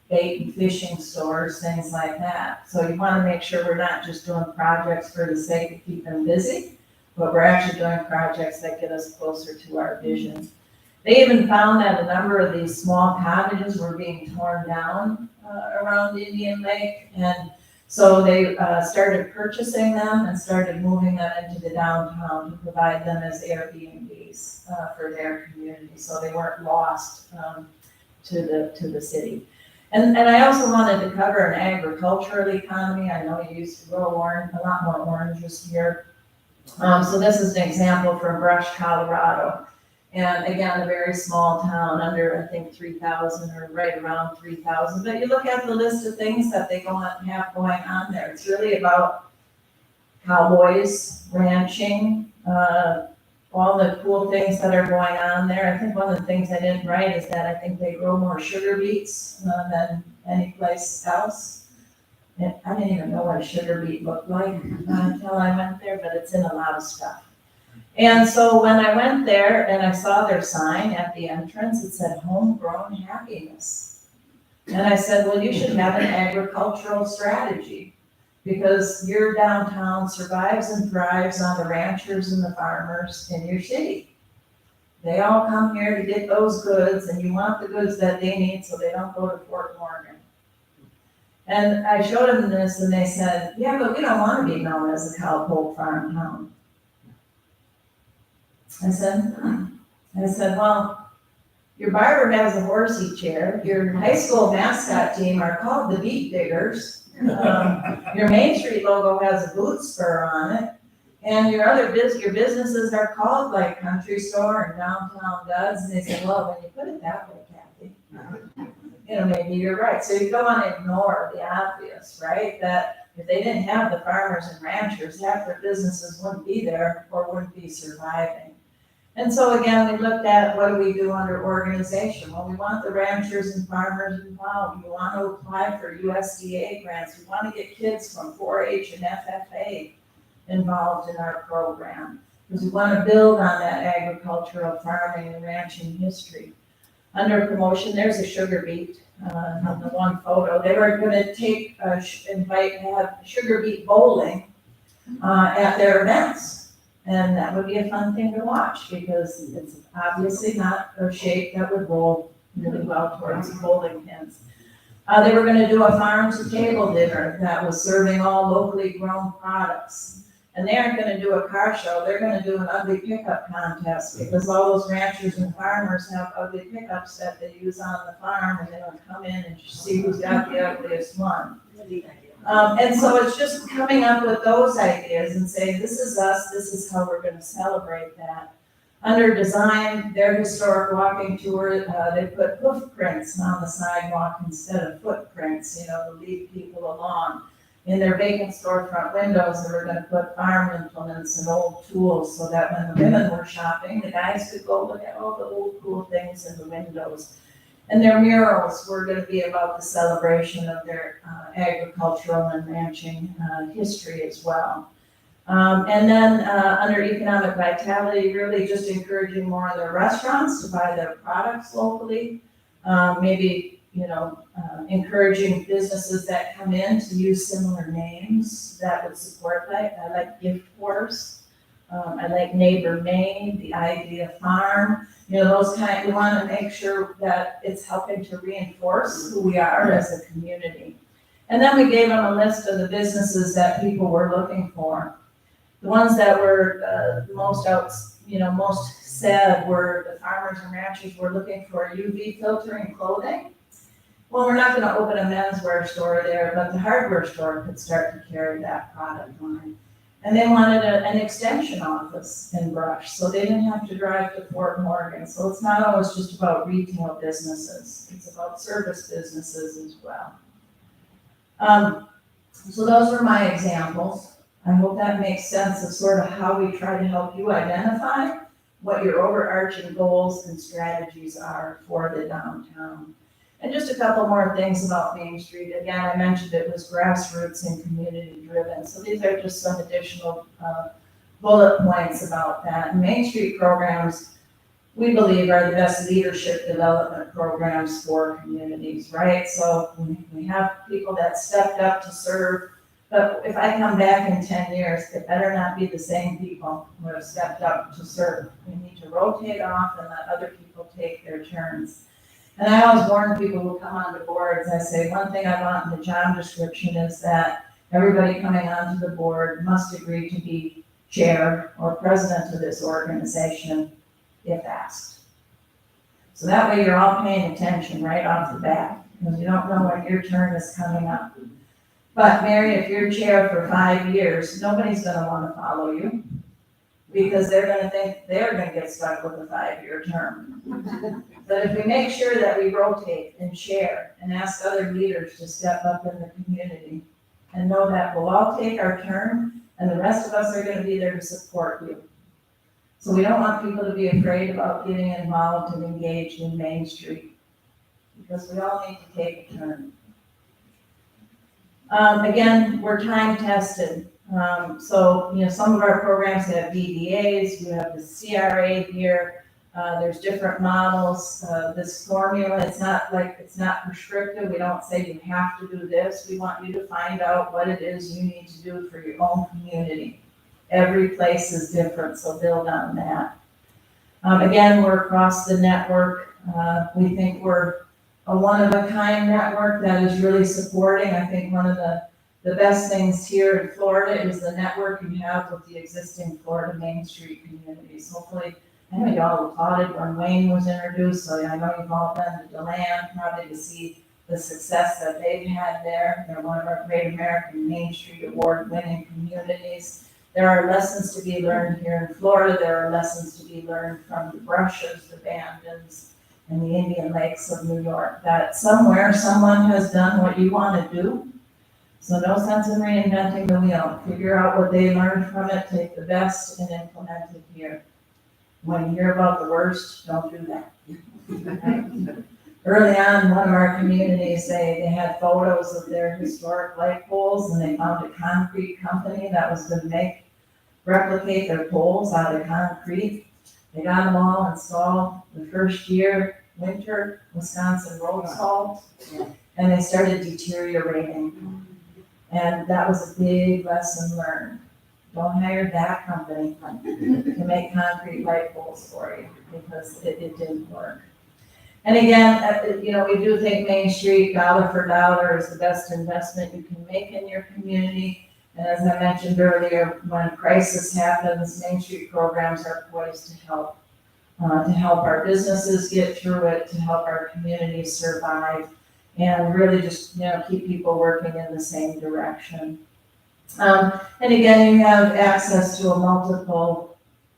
bait and fishing stores, things like that. So you want to make sure we're not just doing projects for the sake of keeping them busy, but we're actually doing projects that get us closer to our vision. They even found that a number of these small cottages were being torn down around Indian Lake, and so they started purchasing them and started moving them into the downtown to provide them as Airbnbs for their community, so they weren't lost to the city. And I also wanted to cover an agricultural economy. I know you used to grow a lot more oranges here. So this is an example from Brush, Colorado. And again, a very small town, under, I think, 3,000 or right around 3,000. But you look at the list of things that they have going on there. It's really about cowboys, ranching, all the cool things that are going on there. I think one of the things I didn't write is that I think they grow more sugar beets than any place else. And I didn't even know what a sugar beet looked like until I went there, but it's in a lot of stuff. And so when I went there and I saw their sign at the entrance, it said homegrown happiness. And I said, well, you should have an agricultural strategy, because your downtown survives and thrives on the ranchers and the farmers in your city. They all come here to get those goods, and you want the goods that they need so they don't go to Fort Morgan. And I showed them this and they said, yeah, but we don't want to be known as a cow pole farm town. I said, well, your barber has a horsey chair. Your high school mascot team are called the Beet Diggers. Your Main Street logo has a boot spur on it. And your businesses are called like Country Store and Downtown Goods. And they said, well, when you put it that way, Kathy, maybe you're right. So you don't want to ignore the obvious, right? That if they didn't have the farmers and ranchers, half their businesses wouldn't be there or wouldn't be surviving. And so again, we looked at what do we do under organization? Well, we want the ranchers and farmers involved. We want to apply for USDA grants. We want to get kids from 4-H and FFA involved in our program because we want to build on that agricultural farming and ranching history. Under promotion, there's a sugar beet on the one photo. They were going to take, have sugar beet bowling at their events. And that would be a fun thing to watch because it's obviously not a shape that would roll really well towards bowling pins. They were gonna do a farm to table dinner that was serving all locally grown products. And they aren't gonna do a car show, they're gonna do an ugly pickup contest because all those ranchers and farmers have ugly pickups that they use on the farm and they're gonna come in and see who's got the ugliest one. And so it's just coming up with those ideas and saying, this is us, this is how we're gonna celebrate that. Under design, their historic walking tour, they put hoof prints on the sidewalk instead of footprints, to lead people along. In their vacant storefront windows, they were gonna put farm implements and old tools so that when the women were shopping, the guys could go look at all the old cool things in the windows. And their murals were going to be about the celebration of their agricultural and ranching history as well. And then under economic vitality, really just encouraging more of their restaurants to buy their products locally. Maybe, encouraging businesses that come in to use similar names that would support that. I like Gift Horse. I like Neighbor Made, the Idea Farm. Those we want to make sure that it's helping to reinforce who we are as a community. And then we gave them a list of the businesses that people were looking for. The ones that were most said were the farmers and ranchers were looking for UV filtering clothing. Well, we're not going to open a menswear store there, but the hardware store could start to carry that product line. And they wanted an extension office in Brush, so they didn't have to drive to Fort Morgan. So it's not always just about retail businesses, it's about service businesses as well. So those were my examples. I hope that makes sense of sort of how we try to help you identify what your overarching goals and strategies are for the downtown. And just a couple more things about Main Street. Again, I mentioned it was grassroots and community driven. So these are just some additional bullet points about that. Main Street programs, we believe, are the best leadership development programs for communities, right? So we have people that stepped up to serve, but if I come back in 10 years, it better not be the same people who have stepped up to serve. We need to rotate off and let other people take their turns. And I always warn people who come onto boards, I say, one thing I want in the job description is that everybody coming onto the board must agree to be chair or president of this organization if asked. So that way you're all paying attention right off the bat, because you don't know when your turn is coming up. But Mary, if you're chair for 5 years, nobody's gonna wanna follow you, because they're gonna think they're gonna get stuck with a 5-year term. But if we make sure that we rotate and share and ask other leaders to step up in the community and know that we'll all take our turn and the rest of us are gonna be there to support you. So we don't want people to be afraid about getting involved and engaged in Main Street, because we all need to take a turn. Again, we're time tested. So some of our programs have DDAs, you have the CRA here. There's different models. This formula, it's not prescriptive. We don't say you have to do this. We want you to find out what it is you need to do for your own community. Every place is different, so build on that. Again, we're across the network. We think we're a one-of-a-kind network that is really supporting. I think one of the best things here in Florida is the network you have with the existing Florida Main Street communities. Hopefully, I know y'all applauded when Wayne was introduced, so I know you've all been to DeLand, probably to see the success that they've had there. They're one of our Great American Main Street Award-winning communities. There are lessons to be learned here in Florida. There are lessons to be learned from the Brushes, the Bandons, and the Indian Lakes of New York, that somewhere someone has done what you want to do. So no sense in reinventing the wheel. Figure out what they learned from it, take the best and implement it here. When you hear about the worst, don't do that. Early on, one of our communities, they had photos of their historic light poles, and they found a concrete company that was gonna replicate their poles out of concrete. They got them all installed the first year, winter, Wisconsin road salt, and they started deteriorating. And that was a big lesson learned. Don't hire that company to make concrete light poles for you, because it didn't work. And again, we do think Main Street, dollar for dollar, is the best investment you can make in your community. And as I mentioned earlier, when a crisis happens, Main Street programs are poised to help our businesses get through it, to help our communities survive, and really just, keep people working in the same direction. And again, you have access to a multiple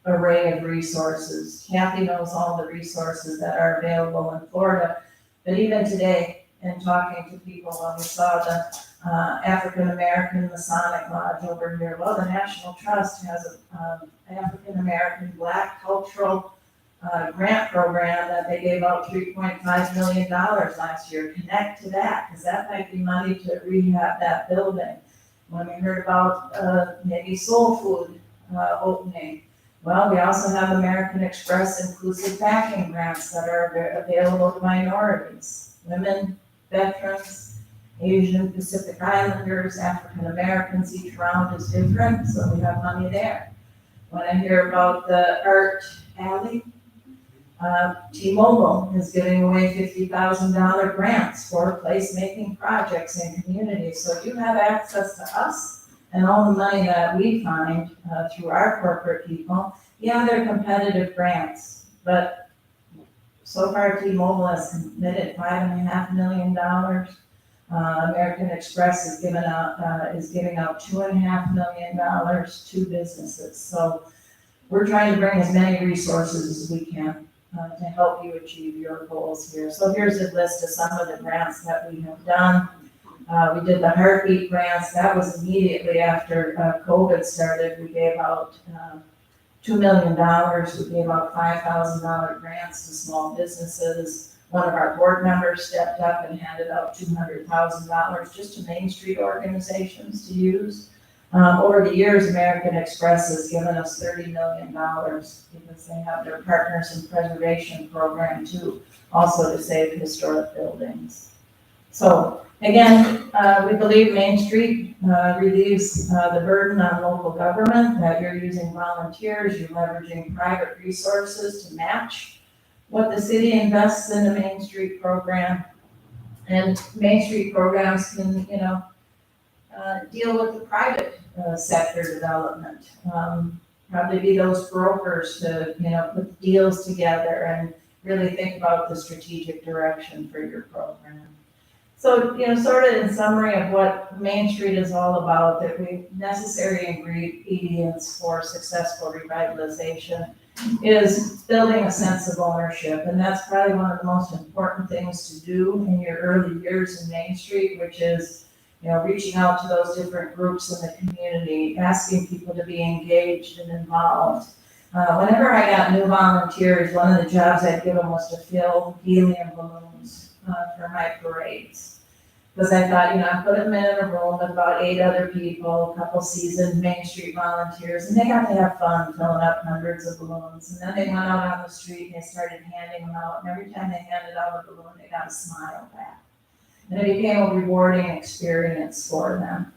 array of resources. Kathy knows all the resources that are available in Florida, but even today, in talking to people, when we saw the African American Masonic Lodge over here, well, the National Trust has an African American Black Cultural grant program that they gave out $3.5 million last year. Connect to that, because that might be money to rehab that building. When we heard about maybe Soul Food opening, well, we also have American Express inclusive packing grants that are available to minorities, women, veterans, Asian Pacific Islanders, African Americans. Each round is different, so we have money there. When I hear about the Art Alley, T-Mobile is giving away $50,000 grants for placemaking projects in communities. So you have access to us and all the money that we find through our corporate people. Yeah, they're competitive grants, but so far T-Mobile has committed $5.5 million. American Express is giving out $2.5 million to businesses. So we're trying to bring as many resources as we can to help you achieve your goals here. So here's a list of some of the grants that we have done. We did the Heartbeat grants. That was immediately after COVID started. We gave out $2 million. We gave out $5,000 grants to small businesses. One of our board members stepped up and handed out $200,000 just to Main Street organizations to use. Over the years, American Express has given us $30 million because they have their Partners in Preservation program too, also to save historic buildings. So again, we believe Main Street relieves the burden on local government, that you're using volunteers, you're leveraging private resources to match what the city invests in the Main Street program. And Main Street programs can, deal with the private sector development. Probably be those brokers to, put deals together and really think about the strategic direction for your program. So, sort of in summary of what Main Street is all about, that we necessary ingredients for successful revitalization is building a sense of ownership. And that's probably one of the most important things to do in your early years in Main Street, which is, reaching out to those different groups in the community, asking people to be engaged and involved. Whenever I got new volunteers, one of the jobs I'd give them was to fill helium balloons for my parades. Because I thought, I put them in a room with about 8 other people, a couple seasoned Main Street volunteers, and they got to have fun filling up hundreds of balloons. And then they went out on the street and they started handing them out. And every time they handed out a balloon, they got a smile back. And it became a rewarding experience for them.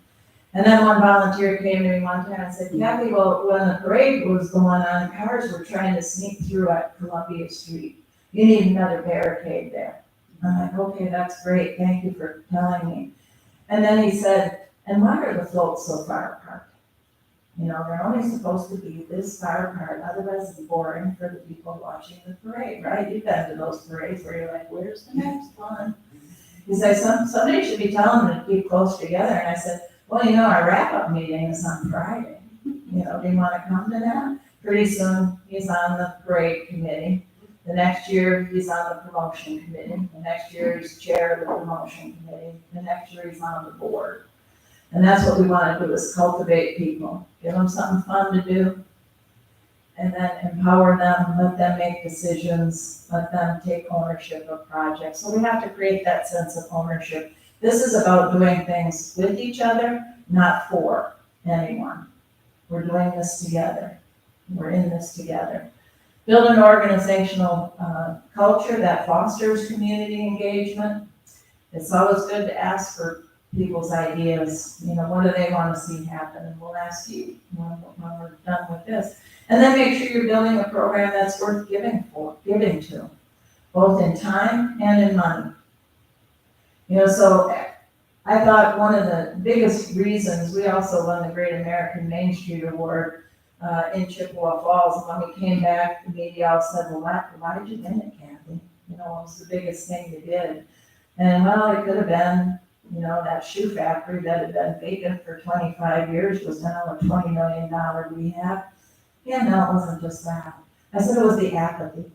And then one volunteer came to me one time and said, Kathy, well, when the parade was going on, cars were trying to sneak through at Columbia Street. You need another barricade there. I'm like, okay, that's great. Thank you for telling me. And then he said, and why are the floats so far apart? They're only supposed to be this far apart. Otherwise, it's boring for the people watching the parade, right? You've been to those parades where you're like, where's the next one? He said, somebody should be telling them to keep close together. And I said, well, our wrap-up meeting is on Friday. Do you want to come to that? Pretty soon, he's on the parade committee. The next year, he's on the promotion committee. The next year, he's chair of the promotion committee. The next year, he's on the board. And that's what we want to do, is cultivate people. Give them something fun to do. and then empower them, let them make decisions, let them take ownership of projects. So we have to create that sense of ownership. This is about doing things with each other, not for anyone. We're doing this together. We're in this together. Build an organizational culture that fosters community engagement. It's always good to ask for people's ideas, what do they want to see happen? And we'll ask you when we're done with this. And then make sure you're building a program that's worth giving to, both in time and in money. So I thought one of the biggest reasons, we also won the Great American Main Street Award in Chippewa Falls. And when we came back, the media all said, well, why did you win it, Kathy? It was the biggest thing you did. And well, it could have been, that shoe factory that had been vacant for 25 years was now a $20 million rehab. Yeah, no, it wasn't just that. I said it was the apathy.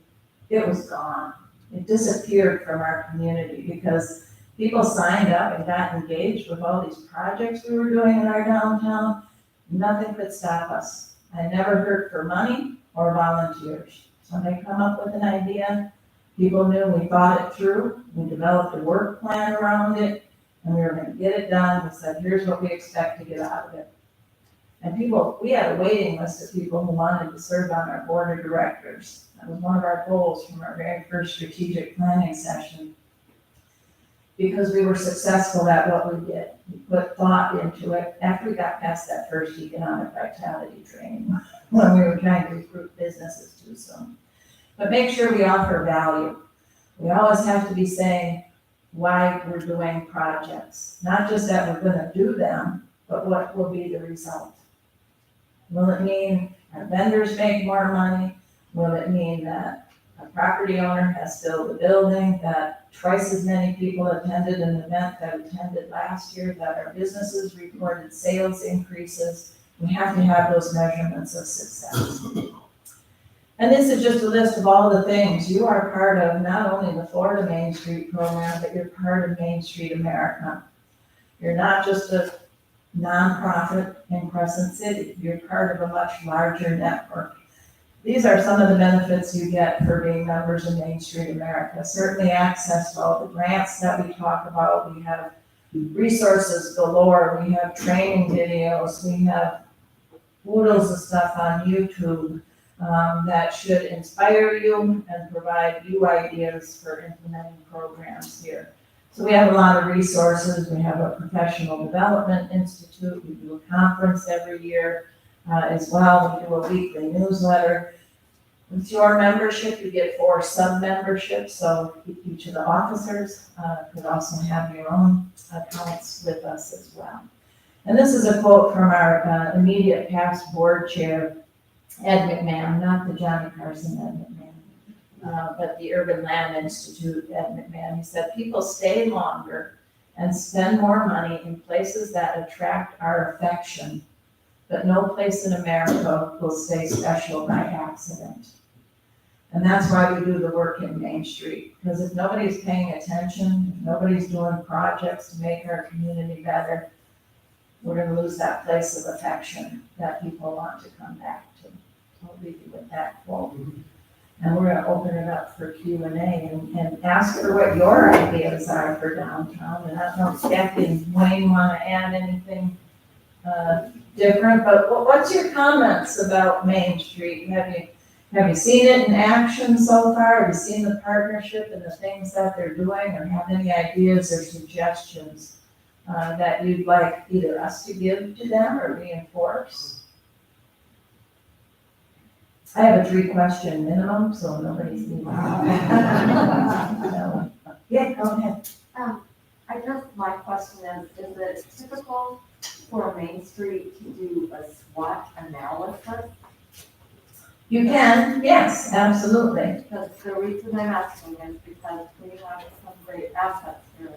It was gone. It disappeared from our community because people signed up and got engaged with all these projects we were doing in our downtown. Nothing could stop us. I never heard for money or volunteers. Somebody come up with an idea, people knew we thought it through, we developed a work plan around it, and we were gonna get it done. We said, here's what we expect to get out of it. And we had a waiting list of people who wanted to serve on our board of directors. That was one of our goals from our very first strategic planning session. Because we were successful at what we did. We put thought into it after we got past that first economic vitality training, when we were trying to recruit businesses too soon. But make sure we offer value. We always have to be saying why we're doing projects, not just that we're gonna do them, but what will be the result. Will it mean our vendors make more money? Will it mean that a property owner has filled the building, that twice as many people attended an event that attended last year, that our businesses reported sales increases? We have to have those measurements of success. And this is just a list of all the things. You are part of not only the Florida Main Street program, but you're part of Main Street America. You're not just a nonprofit in Crescent City. You're part of a much larger network. These are some of the benefits you get for being members of Main Street America. Certainly access to all the grants that we talk about. We have resources galore. We have training videos. We have oodles of stuff on YouTube that should inspire you and provide you ideas for implementing programs here. So we have a lot of resources. We have a professional development institute. We do a conference every year as well. We do a weekly newsletter. With your membership, you get 4 sub-memberships, so each of the officers could also have your own accounts with us as well. And this is a quote from our immediate past board chair, Ed McMahon, not the Johnny Carson Ed McMahon, but the Urban Land Institute Ed McMahon. He said, people stay longer and spend more money in places that attract our affection, but no place in America will stay special by accident. And that's why we do the work in Main Street, because if nobody's paying attention, if nobody's doing projects to make our community better, we're gonna lose that place of affection that people want to come back to. I'll leave you with that quote. And we're gonna open it up for Q&A and ask for what your ideas are for downtown. And I don't know if Kathy and Wayne wanna add anything different, but what's your comments about Main Street? Have you seen it in action so far? Have you seen the partnership and the things that they're doing, or have any ideas or suggestions that you'd like either us to give to them or reinforce? I have a 3-question minimum, so nobody's leaving. No. Yeah, go ahead. I guess my question is it typical for Main Street to do a SWOT analysis? You can, yes, absolutely. Because the reason I'm asking is because we have some great assets here,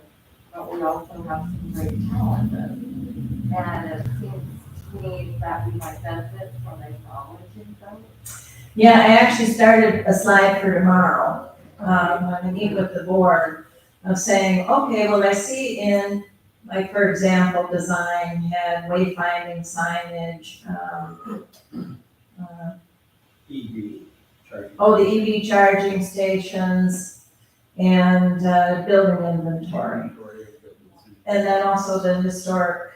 but we also have some great talent. And it seems to me that we might benefit from acknowledging them. Yeah, I actually started a slide for tomorrow, when I meet with the board, of saying, okay, well, I see in, like, for example, design had wayfinding signage, EV charging. Oh, the EV charging stations and, building inventory. And then also the historic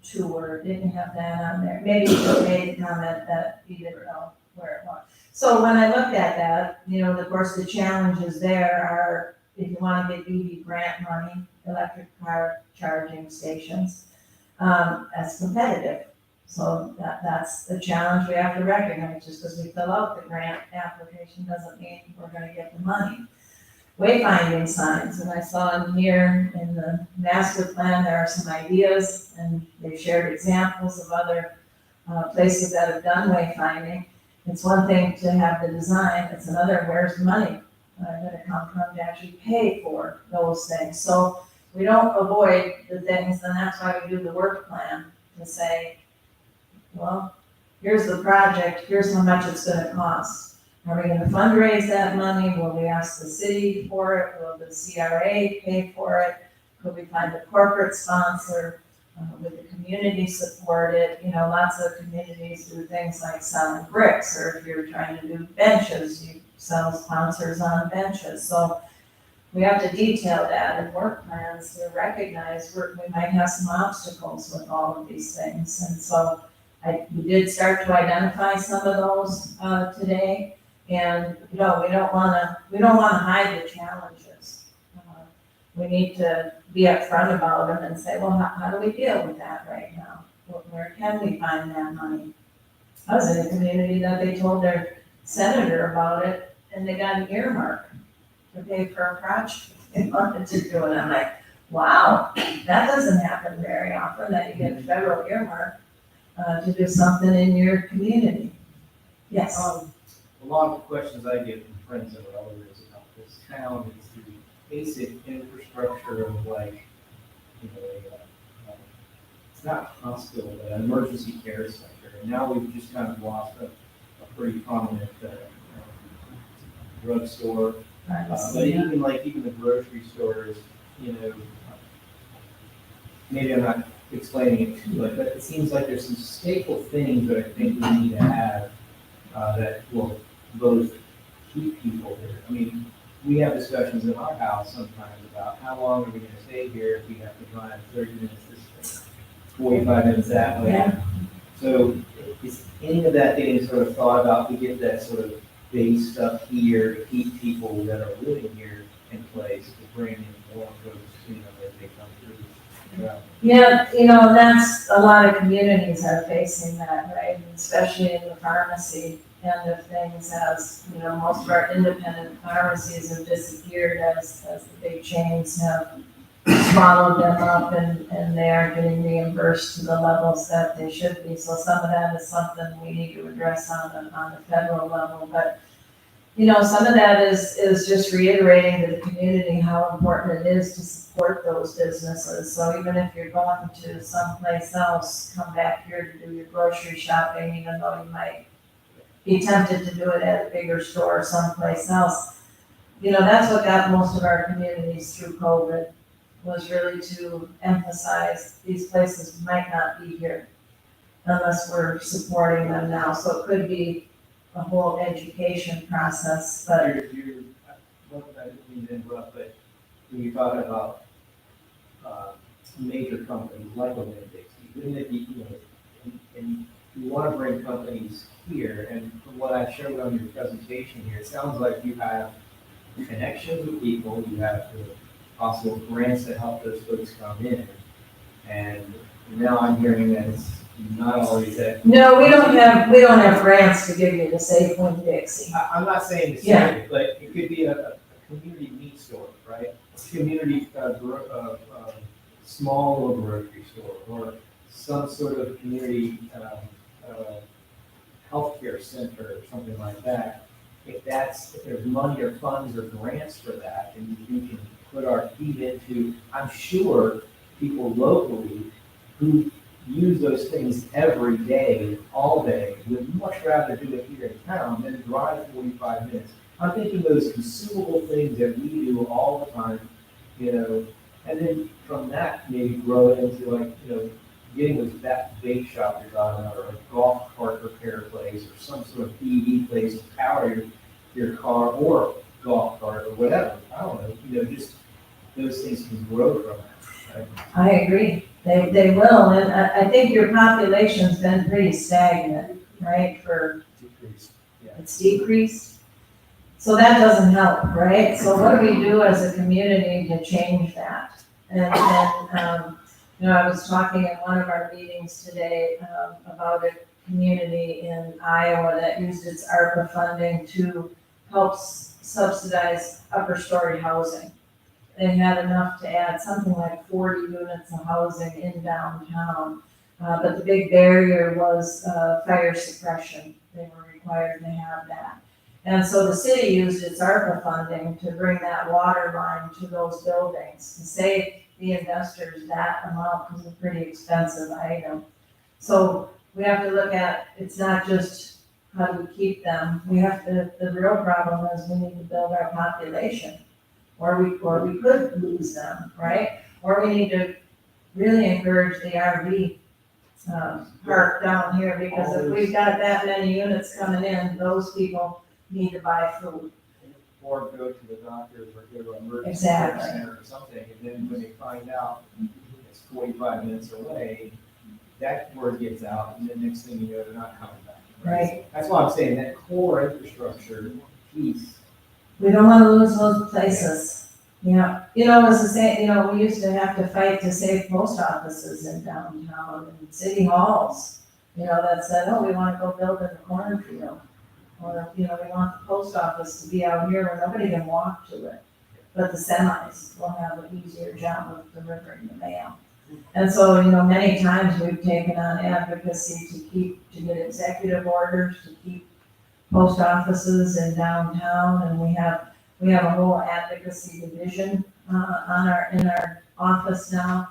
tour, didn't have that on there. Maybe you made a comment that you didn't know where it was. So when I looked at that, of course, the challenges there are, if you want to get EV grant money, electric car charging stations, that's competitive. So that's the challenge we have to recognize. Just because we fill out the grant application doesn't mean we're gonna get the money. Wayfinding signs, and I saw in here in the master plan, there are some ideas, and they shared examples of other places that have done wayfinding. It's one thing to have the design, it's another, where's the money gonna come from to actually pay for those things? So we don't avoid the things, and that's why we do the work plan, to say, well, here's the project, here's how much it's gonna cost. Are we gonna fundraise that money? Will we ask the city for it? Will the CRA pay for it? Could we find a corporate sponsor? Would the community support it? Lots of communities do things like selling bricks, or if you're trying to do benches, you sell sponsors on benches. So we have to detail that in work plans to recognize we might have some obstacles with all of these things. And so we did start to identify some of those today. And, we don't wanna hide the challenges. We need to be upfront about them and say, well, how do we deal with that right now? Where can we find that money? I was in a community that they told their senator about it, and they got an earmark to pay for a project they wanted to do. And I'm like, wow, that doesn't happen very often, that you get a federal earmark to do something in your community. Yes. A lot of the questions I get from friends and relatives about this town is the basic infrastructure of it's not a hospital, but an emergency care center. And now we've just kind of lost a pretty prominent drugstore. But even the grocery stores, maybe I'm not explaining it too much, but it seems like there's some staple things that I think we need to have that will both keep people here. I mean, we have discussions in our house sometimes about how long are we gonna stay here if we have to drive 30 minutes this way, 45 minutes that way. Yeah. So is any of that getting sort of thought about to get that sort of base stuff here to keep people that are living here in place, to bring in more folks, as they come through? Yeah, that's, a lot of communities are facing that, right? Especially in the pharmacy end of things, as, most of our independent pharmacies have disappeared as the big chains have swallowed them up, and they aren't getting reimbursed to the levels that they should be. So some of that is something we need to address on the federal level. But, some of that is just reiterating to the community how important it is to support those businesses. So even if you're going to someplace else, come back here to do your grocery shopping, even though you might be tempted to do it at a bigger store someplace else. That's what got most of our communities through COVID, was really to emphasize these places might not be here unless we're supporting them now. So it could be a whole education process, but I didn't mean to interrupt, but when you're talking about major companies like Olympics, wouldn't it be, and you want to bring companies here, and from what I showed on your presentation here, it sounds like you have connections with people, you have the possible grants to help those folks come in, and now I'm hearing that it's not always that. no, we don't have grants to give you to Safe Winn-Dixie. I'm not saying the Yeah. same, but it could be a community meat store, right? A community, small little grocery store, or some sort of community, healthcare center or something like that. If there's money or funds or grants for that, and we can put our feet into, I'm sure people locally who use those things every day, all day, would much rather do it here in town than drive 45 minutes. I'm thinking those consumable things that we do all the time, and then from that maybe grow it into getting that bake shop you're talking about, or a golf cart repair place, or some sort of EV your car or golf cart or whatever. I don't know, just those things can grow from that, right? I agree, they will, and I think your population's been pretty stagnant, right, Decrease. it's decreased. So that doesn't help, right? So what do we do as a community to change that? And, I was talking in one of our meetings today, about a community in Iowa that used its ARPA funding to help subsidize upper story housing. They had enough to add something like 40 units of housing in downtown. But the big barrier was, fire suppression. They were required to have that. And so the city used its ARPA funding to bring that water line to those buildings, to save the investors that amount, because it's a pretty expensive item. So we have to look at, it's not just how do we keep them, the real problem is we need to build our population, or we could lose them, right? Or we need to really encourage the RV park down here, because if we've got that many units coming in, those people need to buy food. Or go to the doctors or go to an emergency Exactly. center or something, and then when they find out it's 45 minutes away, that word gets out, and then next thing you know, they're not coming back. Right. That's why I'm saying that core infrastructure piece. We don't wanna lose those places. Yeah, it's the same, we used to have to fight to save post offices in downtown and city halls. That said, oh, we wanna go build in the cornfield. Or, we want the post office to be out here where nobody can walk to it. But the semis will have an easier job of delivering the mail. And so, many times we've taken on advocacy to get executive orders to keep post offices in downtown, and we have a whole advocacy division, in our office now.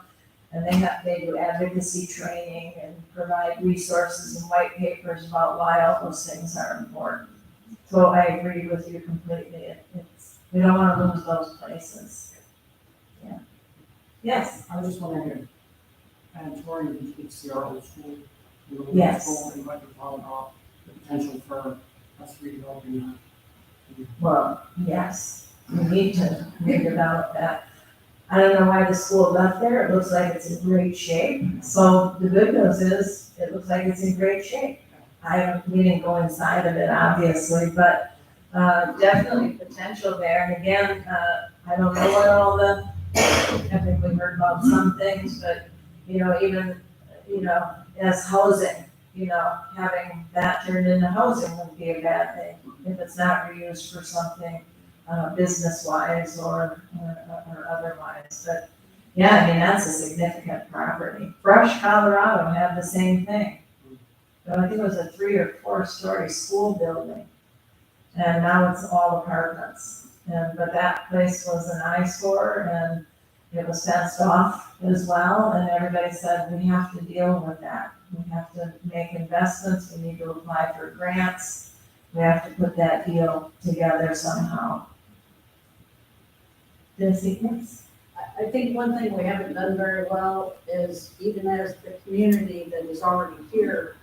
And they do advocacy training and provide resources and white papers about why all those things are important. So I agree with you completely. We don't want to lose those places. Yeah. Yes. I was just wondering if, Tori, you could see our old school. Yes. And what you're talking about, the potential for us redeveloping. Well, yes, we need to redevelop that. I don't know why the school left there. It looks like it's in great shape. So the good news is, it looks like it's in great shape. We didn't go inside of it, obviously, but definitely potential there. And again, I don't know what all I think we heard about some things, but, even, as housing, having that turned into housing wouldn't be a bad thing if it's not reused for something business-wise or otherwise. But yeah, that's a significant property. Brush, Colorado had the same thing. But I think it was a 3 or 4 story school building. And now it's all apartments. But that place was an eyesore, and it was fenced off as well. And everybody said, we have to deal with that. We have to make investments. We need to apply for grants. We have to put that deal together somehow. Yes. I think one thing we haven't done very well is, even as the community that is already here,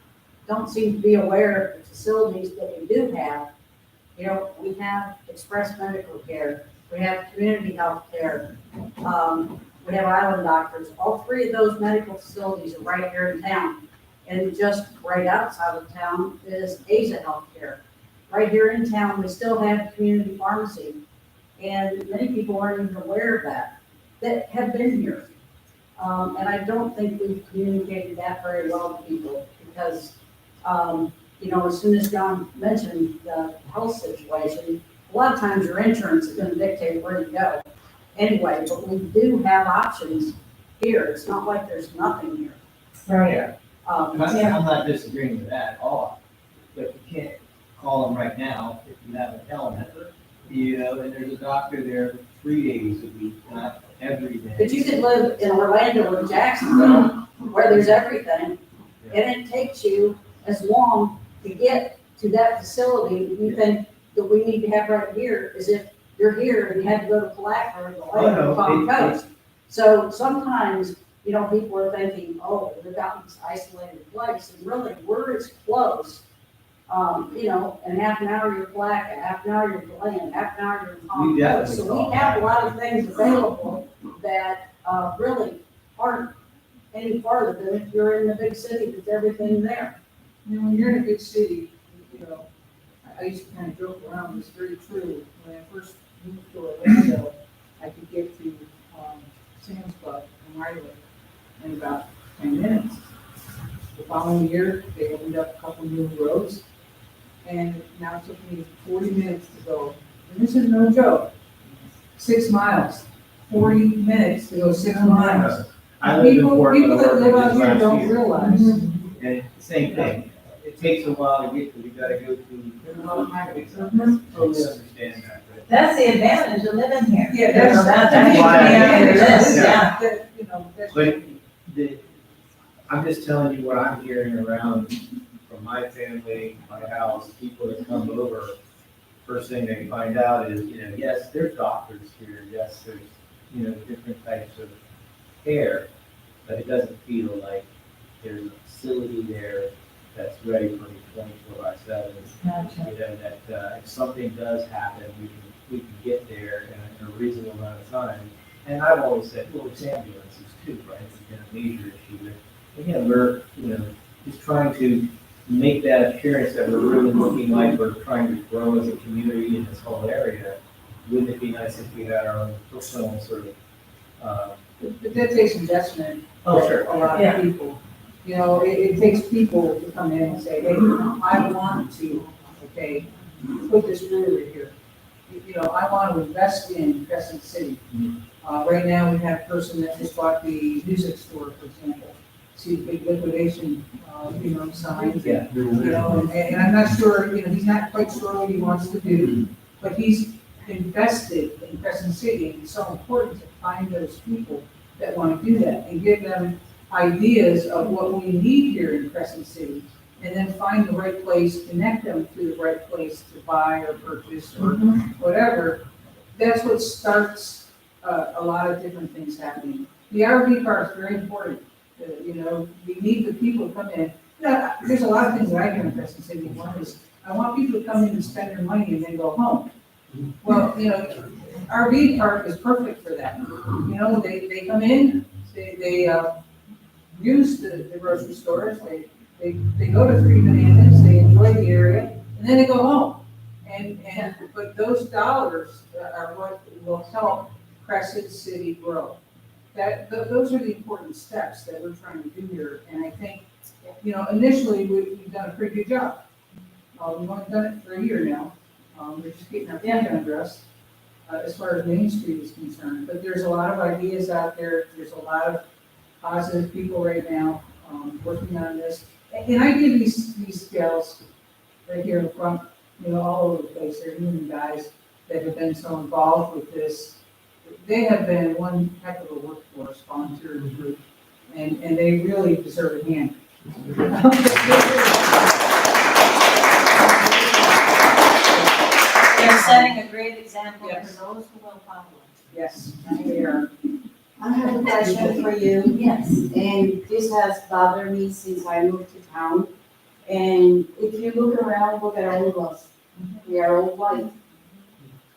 don't seem to be aware of the facilities that we do have. We have express medical care, we have community health care, we have island doctors. All 3 of those medical facilities are right here in town. And just right outside of town is Asia Healthcare. Right here in town, we still have community pharmacy. And many people aren't even aware of that have been here. And I don't think we've communicated that very well to people, because, as soon as John mentioned the health situation, a lot of times your insurance is gonna dictate where you go. Anyway, but we do have options here. It's not like there's nothing here. Right. Yeah. I'm not disagreeing with that at all, but you can't call them right now if you have an element, and there's a doctor there 3 days a week, not every day. But you could live in Orlando or Jacksonville, where there's everything, and it takes you as long to get to that facility you think that we need to have right here, as if you're here and you had to go to Palaca or the Lake or Palm Coast. So sometimes, people are thinking, oh, we've got this isolated place, and really, we're as close you know, in half an hour you're black, in half an hour you're bland, half an hour you're We Tom. definitely So saw we have a that. lot of things available that, really aren't any farther than if you're in the big city, there's everything there. You know, when you're in a big city, you know, I used to kind of joke around, it's very true. When I first moved to Orlando, I could get to, Sam's Club in Riley in about 10 minutes. The following year, they opened up a couple new roads, and now it took me 40 minutes to go. And this is no joke. 6 miles, 40 minutes to go 6 miles. I lived in People Portland that live out just here last don't year, realize. and same thing. It takes a while to get, because you gotta go through. There's a lot of highways. Totally understand that, but That's the advantage of living here. Yeah, You know, that's why I yeah, think it it's- is, yeah. That, you know, that's. But I'm just telling you what I'm hearing around from my family, my house, people that come over. First thing they find out is, you know, yes, there's doctors here, yes, there's, you know, different types of care, but it doesn't feel like there's a facility there that's ready for me 24/7. Gotcha. You know, that if something does happen, we can get there in a reasonable amount of time. And I've always said, well, it's ambulances too, right? It's been a major issue. But again, we're, you know, just trying to make that appearance that we're really looking like we're trying to grow as a community in this whole area. Wouldn't it be nice if we had our own personal sort of, But that takes investment. oh, sure. A lot Yeah. of people. You know, it takes people to come in and say, hey, I want to, okay, put this brewery here. You know, I want to invest in Crescent City. Right now, we have a person that just bought the music store, for example. See the big liquidation, you know, signs. Yeah. You know, and I'm not sure, you know, he's not quite sure what he wants to do, but he's invested in Crescent City, and it's so important to find those people that want to do that, and give them ideas of what we need here in Crescent City, and then find the right place, connect them to the right place to buy or purchase or whatever. That's what starts, a lot of different things happening. The RV park is very important. You know, we need the people to come in. Now, there's a lot of things that I do in Crescent City. One is, I want people to come in and spend their money and then go home. Well, you know, RV park is perfect for that. You know, they come in, they use the grocery stores, they go to Three Bananas, they enjoy the area, and then they go home. But those dollars are what will help Crescent City grow. Those are the important steps that we're trying to do here, and I think, you know, initially, we've done a pretty good job. We've only done it for a year now, we're just getting our feet under us, as far as Main Street is concerned, but there's a lot of ideas out there, there's a lot of positive people right now, working on this. And I give these gals right here in front, you know, all over the place, they're human guys that have been so involved with this. They have been one heck of a workforce, volunteer group, and they really deserve a hand. They're setting a great example for Yes. those who will follow. Yes, they are. I have a question for you, Yes. and this has bothered me since I moved to town. And if you look around, look at all of us. We are all white.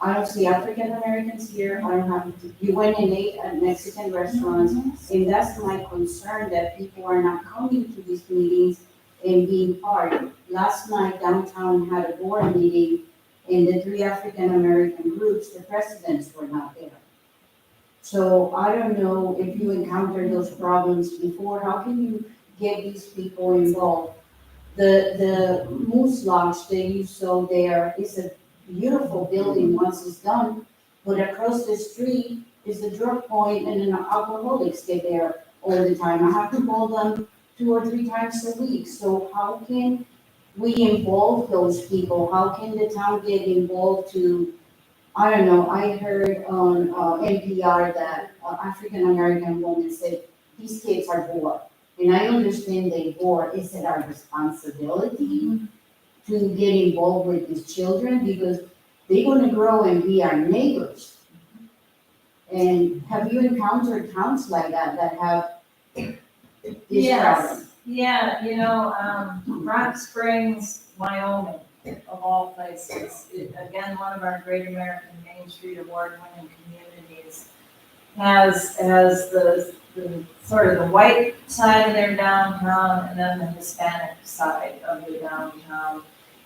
I don't see African Americans here. I don't have, you went and ate at Mexican restaurants. And that's my concern, that people are not coming to these meetings and being part. Last night downtown had a board meeting, and the 3 African American groups, the presidents were not there. So I don't know if you encountered those problems before. How can you get these people involved? The Moose Lodge that you saw there is a beautiful building once it's done, but across the street is a drug point, and then alcoholics get there all the time. I have to call them 2 or 3 times a week. So how can we involve those people? How can the town get involved to, I don't know, I heard on NPR that African American woman said, these kids are bored. And I understand they bored. Is it our responsibility to get involved with these children? Because they're gonna grow and be our neighbors. And have you encountered towns like that have this problem? Yeah, Rock Springs, Wyoming, of all places, again, one of our Great American Main Street Award-winning communities, has the sort of the white side of their downtown and then the Hispanic side of the downtown.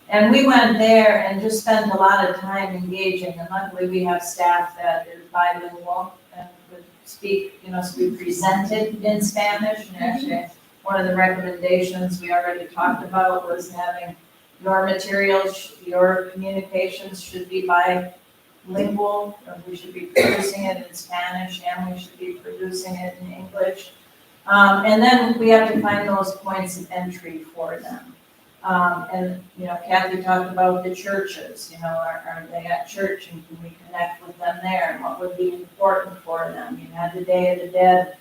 And we went there and just spent a lot of time engaging, and luckily we have staff that is bilingual and would speak, so we presented in Spanish, and actually, one of the recommendations we already talked about was having your materials, your communications should be bilingual, or we should be producing it in Spanish, and we should be producing it in English. And then we have to find those points of entry for them. And Kathy talked about the churches, are they at church and can we connect with them there? And what would be important for them? You had the Day of the Dead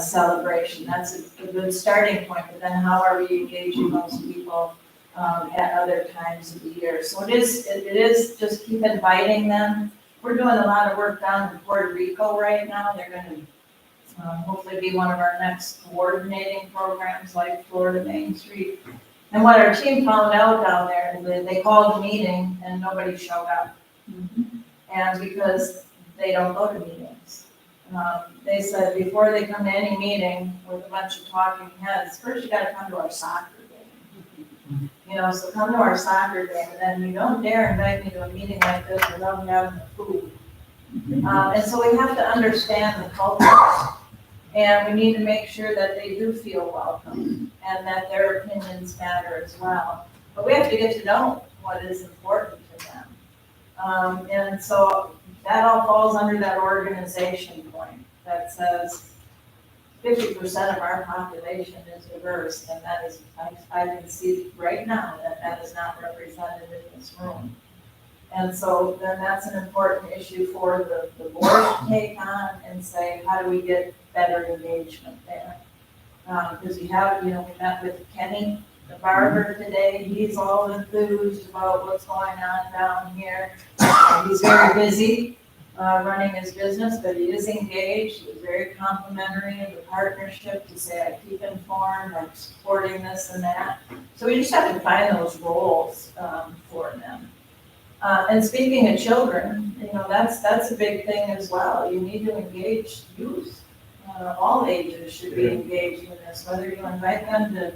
celebration. That's a good starting point, but then how are we engaging those people at other times of the year? So it is just keep inviting them. We're doing a lot of work down in Puerto Rico right now. They're going to hopefully be one of our next coordinating programs like Florida Main Street. And what our team found out down there is they called a meeting and nobody showed up. And because they don't go to meetings. They said before they come to any meeting with a bunch of talking heads, first you gotta come to our soccer game. So come to our soccer game, and then you don't dare invite me to a meeting like this without having the food. And so we have to understand the cultures, and we need to make sure that they do feel welcome, and that their opinions matter as well. But we have to get to know what is important to them. And so that all falls under that organization point that says 50% of our population is diverse, and that is, I can see right now that is not represented in this room. And so then that's an important issue for the board to take on and say, how do we get better engagement there? Because we met with Kenny, the barber today. He's all enthused about what's going on down here. He's very busy running his business, but he is engaged. He's very complimentary of the partnership to say, I keep informed, I'm supporting this and that. So we just have to find those roles for them. And speaking of children, that's a big thing as well. You need to engage youth. All ages should be engaged in this, whether you invite them to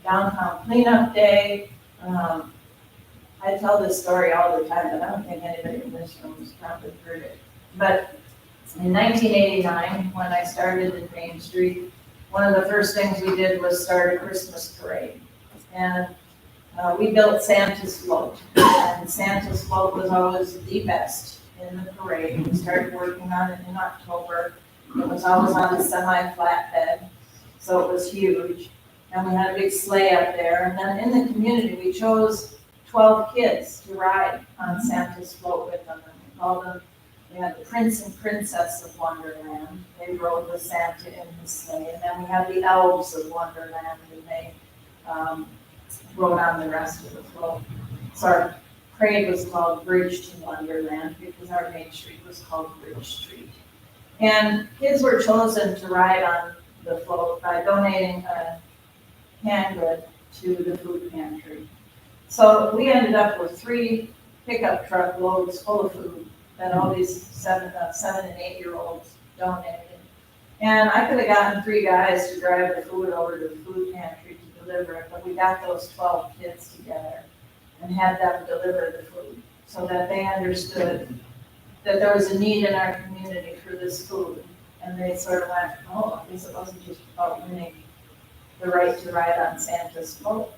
downtown cleanup day. I tell this story all the time, but I don't think anybody in this room has probably heard it. But in 1989, when I started in Main Street, one of the first things we did was start a Christmas parade. And we built Santa's float, and Santa's float was always the best in the parade. We started working on it in October. It was always on a semi-flatbed, so it was huge. And we had a big sleigh up there. And then in the community, we chose 12 kids to ride on Santa's float with them. And we called them, we had the Prince and Princess of Wonderland. They rode with Santa in the sleigh. And then we had the Elves of Wonderland, and they rode on the rest of the float. So our parade was called Bridge to Wonderland because our Main Street was called Bridge Street. And kids were chosen to ride on the float by donating a canned good to the food pantry. So we ended up with 3 pickup truck loads full of food that all these 7 and 8-year-olds donated. And I could have gotten 3 guys to drive the food over to the food pantry to deliver it, but we got those 12 kids together and had them deliver the food so that they understood that there was a need in our community for this food. And they sort of went, oh, I guess it wasn't just about winning the right to ride on Santa's float.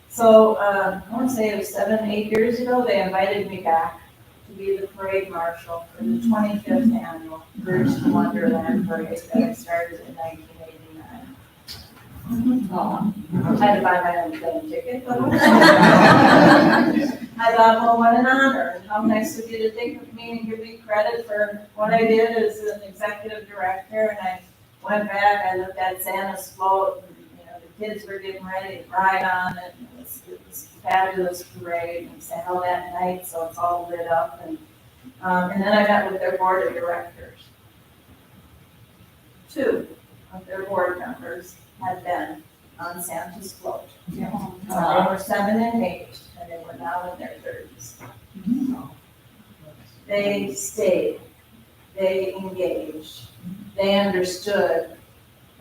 So I want to say it was 7, 8 years ago, they invited me back to be the parade marshal for the 25th annual Bridge to Wonderland parade that I started in 1989. I had to buy my own plane ticket, but I thought, well, what an honor. How nice of you to think of me and give me credit for what I did as an executive director. And I went back, I looked at Santa's float, and, the kids were getting ready to ride on it. And it was a fabulous parade. And it's held at night, so it's all lit up. And then I met with their board of directors. 2 of their board members had been on Santa's float. They were 7 and 8, and they were now in their 30s. They stayed, they engaged, they understood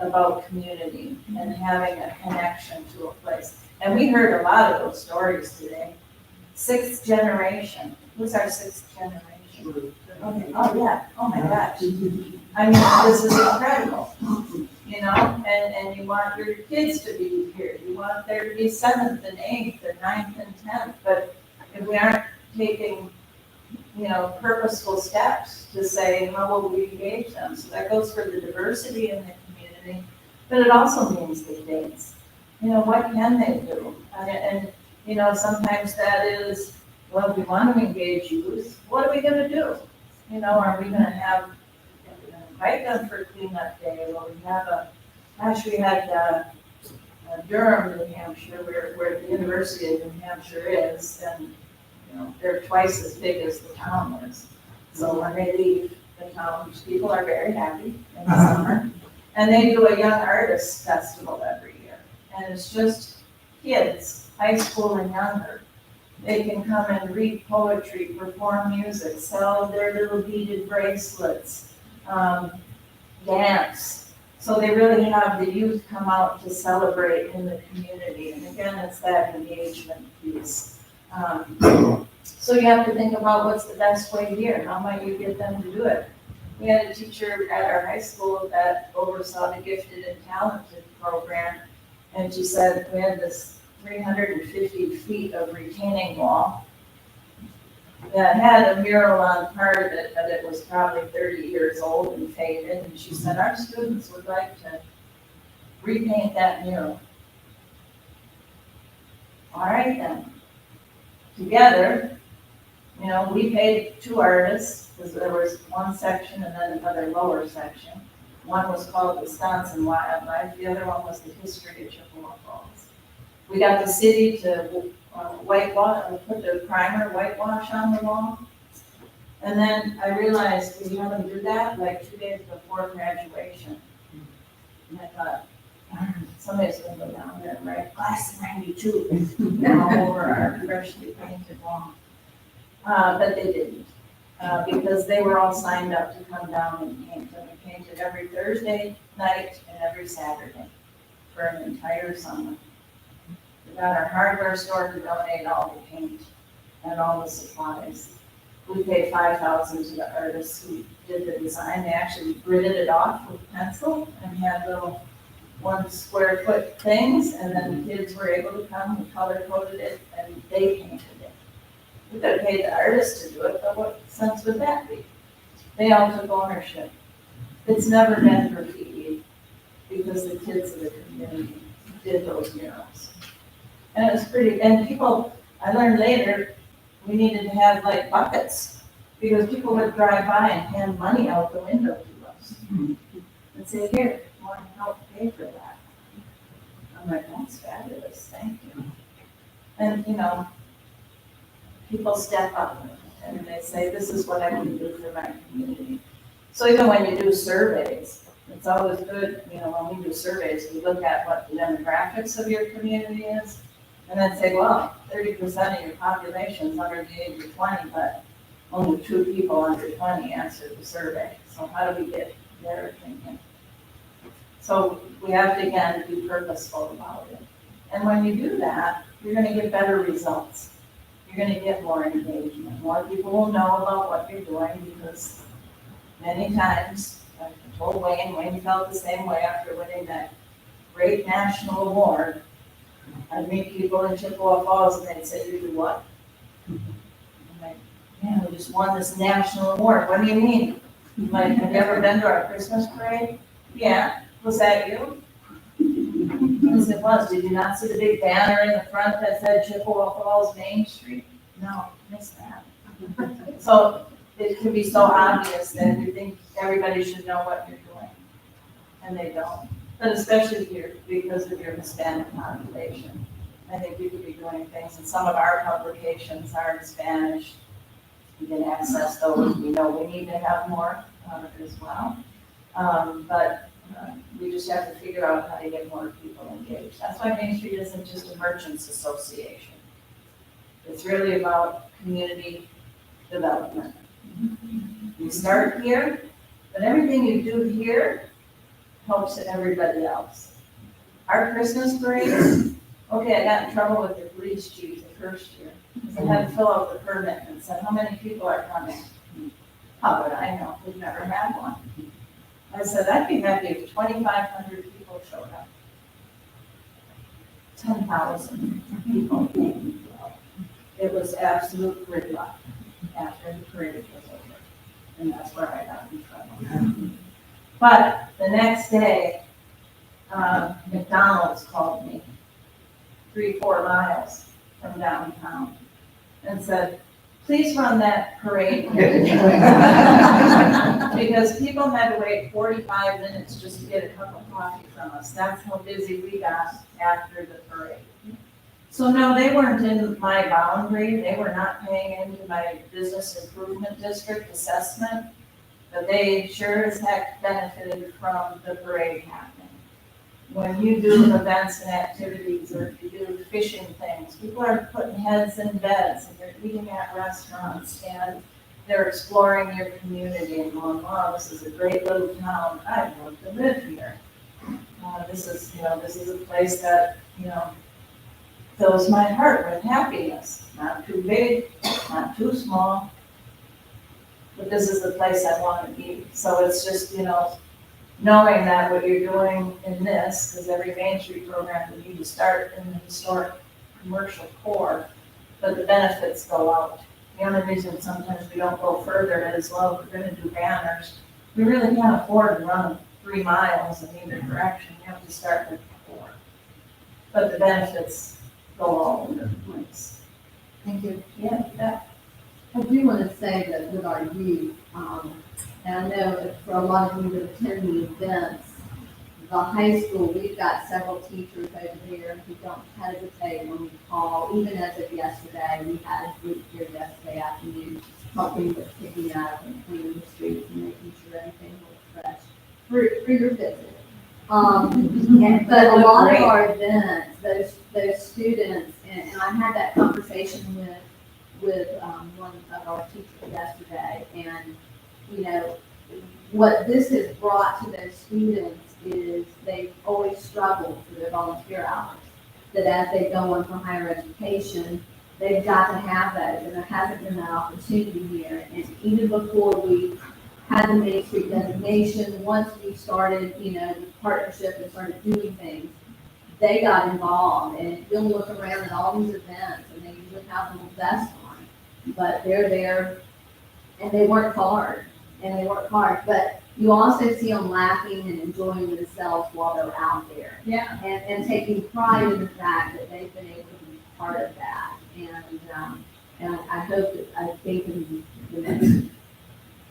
about community and having a connection to a place. And we heard a lot of those stories today. 6th generation, who's our 6th generation? Okay, oh yeah, oh my gosh. I mean, this is incredible, you know, and you want your kids to be here. You want there to be 7th and 8th and 9th and 10th, but if we aren't taking, you know, purposeful steps to say, how will we engage them? So that goes for the diversity in the community, but it also means the kids. You know, what can they do? And you know, sometimes that is, well, if we want to engage youth, what are we gonna do? You know, are we gonna have, invite them for cleanup day, or we have we had Durham, New Hampshire, where the University of New Hampshire is, and, you know, they're twice as big as the town is. So when they leave the town, people are very happy in the summer. And they do a Young Artists Festival every year, and it's just kids, high school and younger. They can come and read poetry, perform music, sell their little beaded bracelets, dance. So they really have the youth come out to celebrate in the community. And again, it's that engagement piece. So you have to think about what's the best way here. How might you get them to do it? We had a teacher at our high school that oversaw the gifted and talented program. And she said, we had this 350 feet of retaining wall that had a mural on part of it, but it was probably 30 years old and faded. And she said, our students would like to repaint that mural. All right then. Together, you know, we paid 2 artists, because there was one section and then another lower section. One was called Wisconsin Wildlife, the other one was the history of Chippewa Falls. We got the city to whitewash, put the primer whitewash on the wall. And then I realized we had them do that like 2 days before graduation. And I thought, somebody's gonna go down there and write class of '92 all over our freshly painted wall. But they didn't, because they were all signed up to come down and paint. And we painted every Thursday night and every Saturday for an entire summer. We got our hardware store to donate all the paint and all the supplies. We paid $5,000 to the artists who did the design. They actually gridded it off with pencil and had little 1 square foot things, and then the kids were able to come and color coded it, and they painted it. We could have paid the artists to do it, but what sense would that be? They all took ownership. It's never been graffiti because the kids of the community did those murals. And it was pretty, and people, I learned later, we needed to have like buckets, because people would drive by and hand money out the window to us. And say, here, you want to help pay for that? I'm like, that's fabulous, thank you. And, you know, people step up and they say, this is what I can do for my community. So even when you do surveys, it's always good, you know, when we do surveys, we look at what the demographics of your community is, and then say, well, 30% of your population is under the age of 20, but only 2 people under 20 answered the survey. So how do we get their opinion? So we have to, again, be purposeful about it. And when you do that, you're gonna get better results. You're gonna get more engagement. More people will know about what you're doing, because many times, I told Wayne felt the same way after winning that great national award. I'd meet people in Chippewa Falls and they'd say, you do what? I'm like, man, we just won this national award. What do you mean? I'm like, have you ever been to our Christmas parade? Yeah. Was that you? Yes, it was. Did you not see the big banner in the front that said Chippewa Falls Main Street? No, missed that. So it can be so obvious that you think everybody should know what you're doing, and they don't. But especially here, because of your Hispanic population. I think you could be doing things, and some of our publications are in Spanish. You can access those. We know we need to have more as well. But We just have to figure out how to get more people engaged. That's why Main Street isn't just a merchants association. It's really about community development. You start here, but everything you do here helps everybody else. Our Christmas parade, okay, I got in trouble with the police chief the first year. Because I had to fill out the permit and said, how many people are coming? How would I know? We've never had one. I said, I'd be happy if 2,500 people showed up. 10,000 people came. It was absolute gridlock after the parade was over. And that's where I got in trouble. But the next day, McDonald's called me 3-4 miles from downtown and said, please run that parade. Because people had to wait 45 minutes just to get a cup of coffee from us. That's how busy we got after the parade. So no, they weren't in my boundary. They were not paying into my business improvement district assessment. But they sure as heck benefited from the parade happening. When you do events and activities, or if you do fishing things, people are putting heads in beds, and they're eating at restaurants, and they're exploring your community and going, wow, this is a great little town, I'd love to live here. This is a place that, fills my heart with happiness, not too big, not too small, but this is the place I want to be. So it's just, knowing that what you're doing in this, because every Main Street program, you need to start in the historic commercial core, but the benefits go out. The only reason sometimes we don't go further is, well, if we're gonna do banners, we really can't afford to run 3 miles in either direction. You have to start with 4. But the benefits go all over the place. Thank you. Yeah, that, I do want to say that with our youth, and I know that for a lot of you that attend the events, the high school, we've got several teachers over there who don't hesitate when we call. Even as of yesterday, we had a group here yesterday afternoon helping with picking up and cleaning the streets and making sure everything looks fresh for your visit. But a lot of our events, those students, and I had that conversation with one of our teachers yesterday, and what this has brought to those students is they've always struggled for their volunteer hours. That as they go on for higher education, they've got to have those, and there hasn't been that opportunity here. And even before we had the Main Street designation, once we started, the partnership and started doing things, they got involved. And you'll look around at all these events, and they usually have little vests on, but they're there, and they work hard. But you also see them laughing and enjoying themselves while they're out there. yeah. And taking pride in the fact that they've been able to be part of that. And I think in the next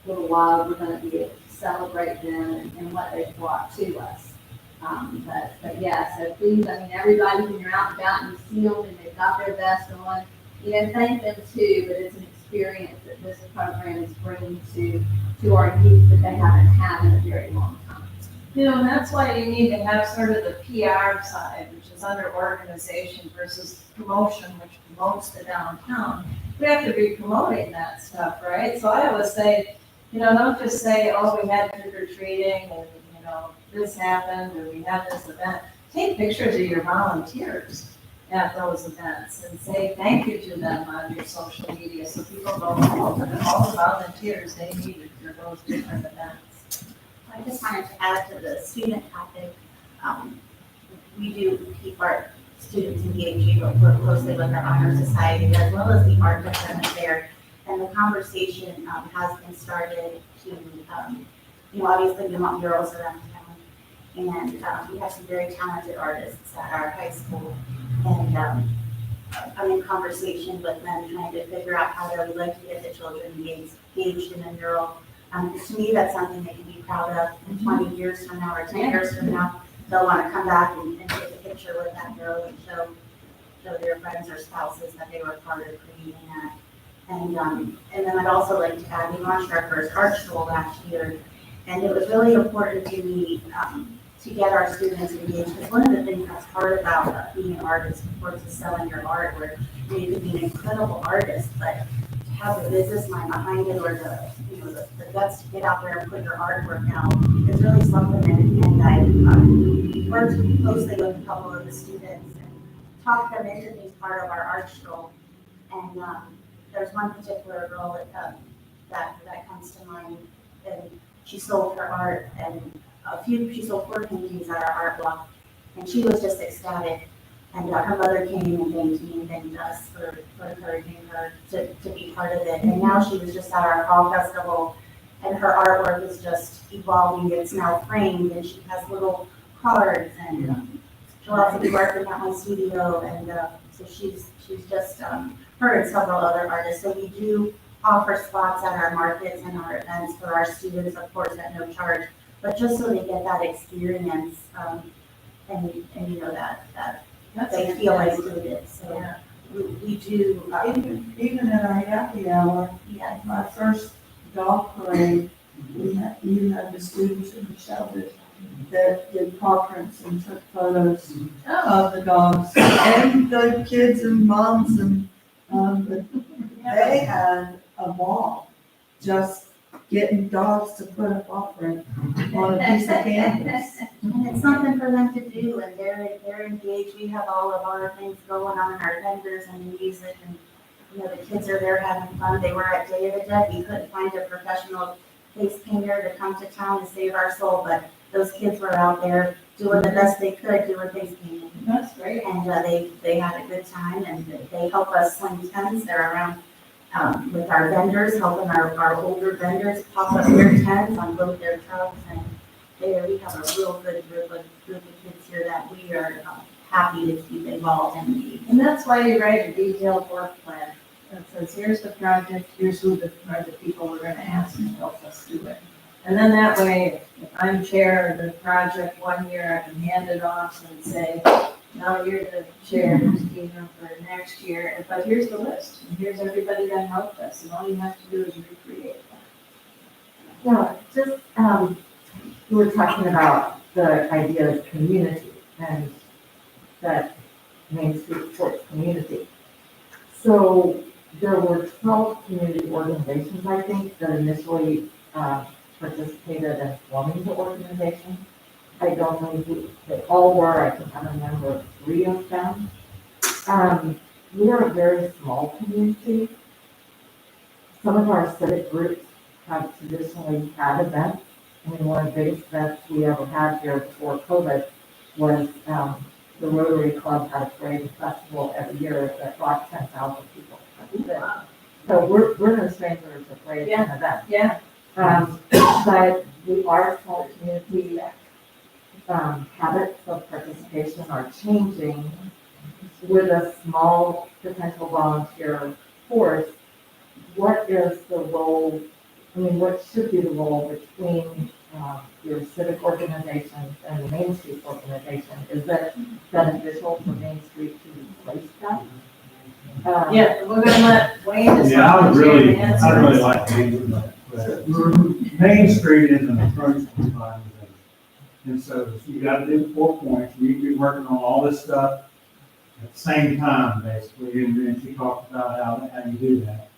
little while, we're gonna be able to celebrate them and what they've brought to us. But yeah, so please, everybody, when you're out and about and you see them and they've got their vest on, thank them too, but it's an experience that this program is bringing to our youth that they haven't had in a very long time. And that's why you need to have sort of the PR side, which is under organization, versus promotion, which promotes the downtown. We have to be promoting that stuff, right? So I always say, don't just say, oh, we had trick or treating and, this happened or we had this event. Take pictures of your volunteers at those events and say thank you to them on your social media so people know all the volunteers they needed for those different events. I just wanted to add to the student topic. We do keep our students engaged. We work closely with our honor society as well as the art department there. And the conversation has been started to, obviously we want murals around town. And we have some very talented artists at our high school. And I'm in conversation with them trying to figure out how they would like to get the children engaged in a mural. To me, that's something they can be proud of in 20 years from now or 10 years from now. They'll want to come back and take a picture with that mural and show their friends or spouses that they were part of creating that. And then I'd also like to add, we launched our first art stroll last year. And it was really important to me to get our students engaged. Because one of the things that's hard about being an artist, of course, is selling your art, where you could be an incredible artist, but to have the business mind behind it, or the guts to get out there and put your artwork out is really something. And I worked closely with a couple of the students and talked them into being part of our art stroll. And there's one particular girl that comes to mind, and she sold her art, and she sold 4 paintings at our art block, and she was just ecstatic. And her mother came and thanked me and thanked us for encouraging her to be part of it. And now she was just at our fall festival, and her artwork is just evolving. It's now framed, and she has little cards, and she'll also be working at my studio. And so she's just her and several other artists. So we do offer spots at our markets and our events for our students, of course, at no charge, but just so they get that experience, and you know, that they feel included. So we do, Even at our happy hour, yeah, my first dog parade, you had the students in the shelters that did portraits and took photos of the dogs. And the kids and moms and, but they had a ball just getting dogs to put up offering on a piece of canvas. and it's something for them to do, and they're engaged. We have all of our things going on, our vendors and the music, and you know, the kids are there having fun. They were at Day of the Dead. We couldn't find a professional face painter to come to town to save our soul, but those kids were out there doing the best they could, doing face painting. That's great. And they had a good time, and they help us sling tents. They're around with our vendors, helping our older vendors pop up their tents on both their trucks. And we have a real good group of kids here that we are happy to keep involved and engaged. And that's why you write a detailed work plan that says, here's the project, here's who are the people we're gonna ask to help us do it. And then that way, if I'm chair of the project one year, I can hand it off and say, now you're the chair, Christina, for next year, but here's the list, and here's everybody that helped us, and all you have to do is recreate that. Yeah, just, we were talking about the idea of community and that Main Street Sports community. So there were 12 community organizations, I think, that initially participated in forming the organization. I don't know who they all were. I think I remember 3 of them. We are a very small community. Some of our civic groups have traditionally had events. I mean, one of the biggest events we ever had here before COVID was the Rotary Club had a parade and festival every year that brought 10,000 people. So we're no strangers to parades and events. Yeah. But we are a small community. Habits of participation are changing with a small potential volunteer force. What is the role, I mean, what should be the role between your civic organizations and the Main Street organization? Is it beneficial for Main Street to replace that? Yeah, we're gonna let Wayne. Yeah, I would really answer. like to answer that. But Main Street is an approach to revitalization. And so you gotta do 4 points. You need to be working on all this stuff at the same time, basically. And then she talked about how you do that.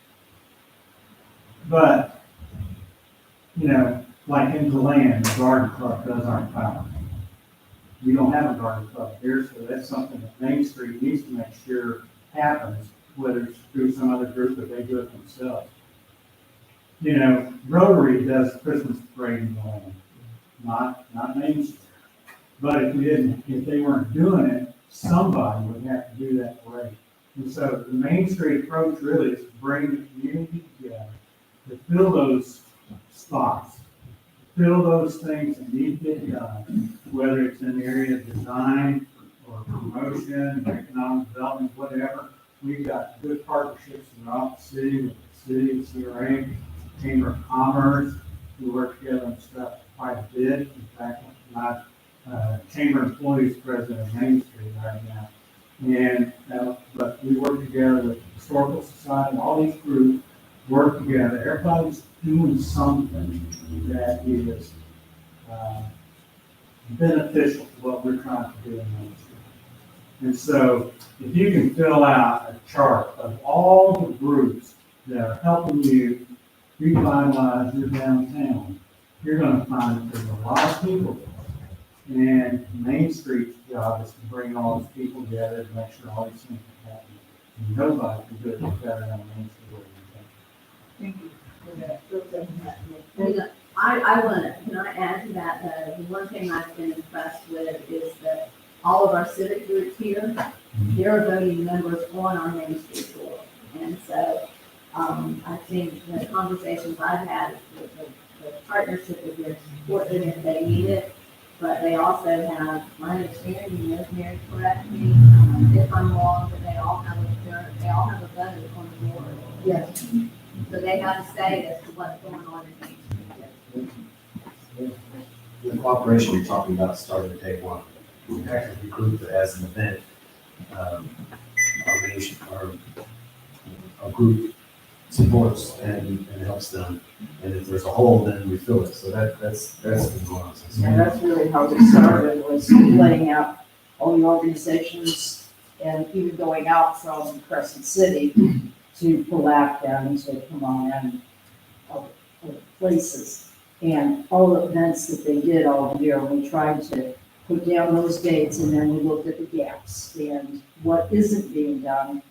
But, you know, like in DeLand, the garden club does our power. We don't have a garden club here, so that's something that Main Street needs to make sure happens, whether it's through some other group or they do it themselves. You know, Rotary does Christmas parade in DeLand, not Main Street. But if they weren't doing it, somebody would have to do that parade. And so the Main Street approach really is to bring the community together, to fill those spots, fill those things that need to get done, whether it's in the area of design or promotion, or economic development, whatever. We've got good partnerships throughout the city, with the city, CRA, Chamber of Commerce. We work together on stuff quite a bit. In fact, my chamber employees president of Main Street right now. And, but we work together with the Historical Society, all these groups work together. Everybody's doing something that is beneficial to what we're trying to do in Main Street. And so if you can fill out a chart of all the groups that are helping you revitalize your downtown, you're gonna find that there's a lot of people. And Main Street's job is to bring all these people together to make sure all these things are happening. And nobody can do it better than Main Street organization. Thank you for that. And I wanna, can I add to that, the one thing I've been impressed with is that all of our civic groups here, they're voting members on our Main Street board. And so, I think the conversations I've had with the partnership is they're supportive if they need it, but they also have, my understanding is, Mary, correct me, if I'm wrong, but they all have a vote on the board. Yes. So they have to say as to what's going on in Main Street. The cooperation you're talking about started to take one. We actually grouped it as an event. Our group supports and helps them. And if there's a hole, then we fill it. So that's been going on since. And that's really how we started, was laying out all the organizations and even going out from Crescent City to Palatka and to Pomona and other places. And all the events that they did all year, we tried to put down those dates, and then we looked at the gaps and what isn't being done,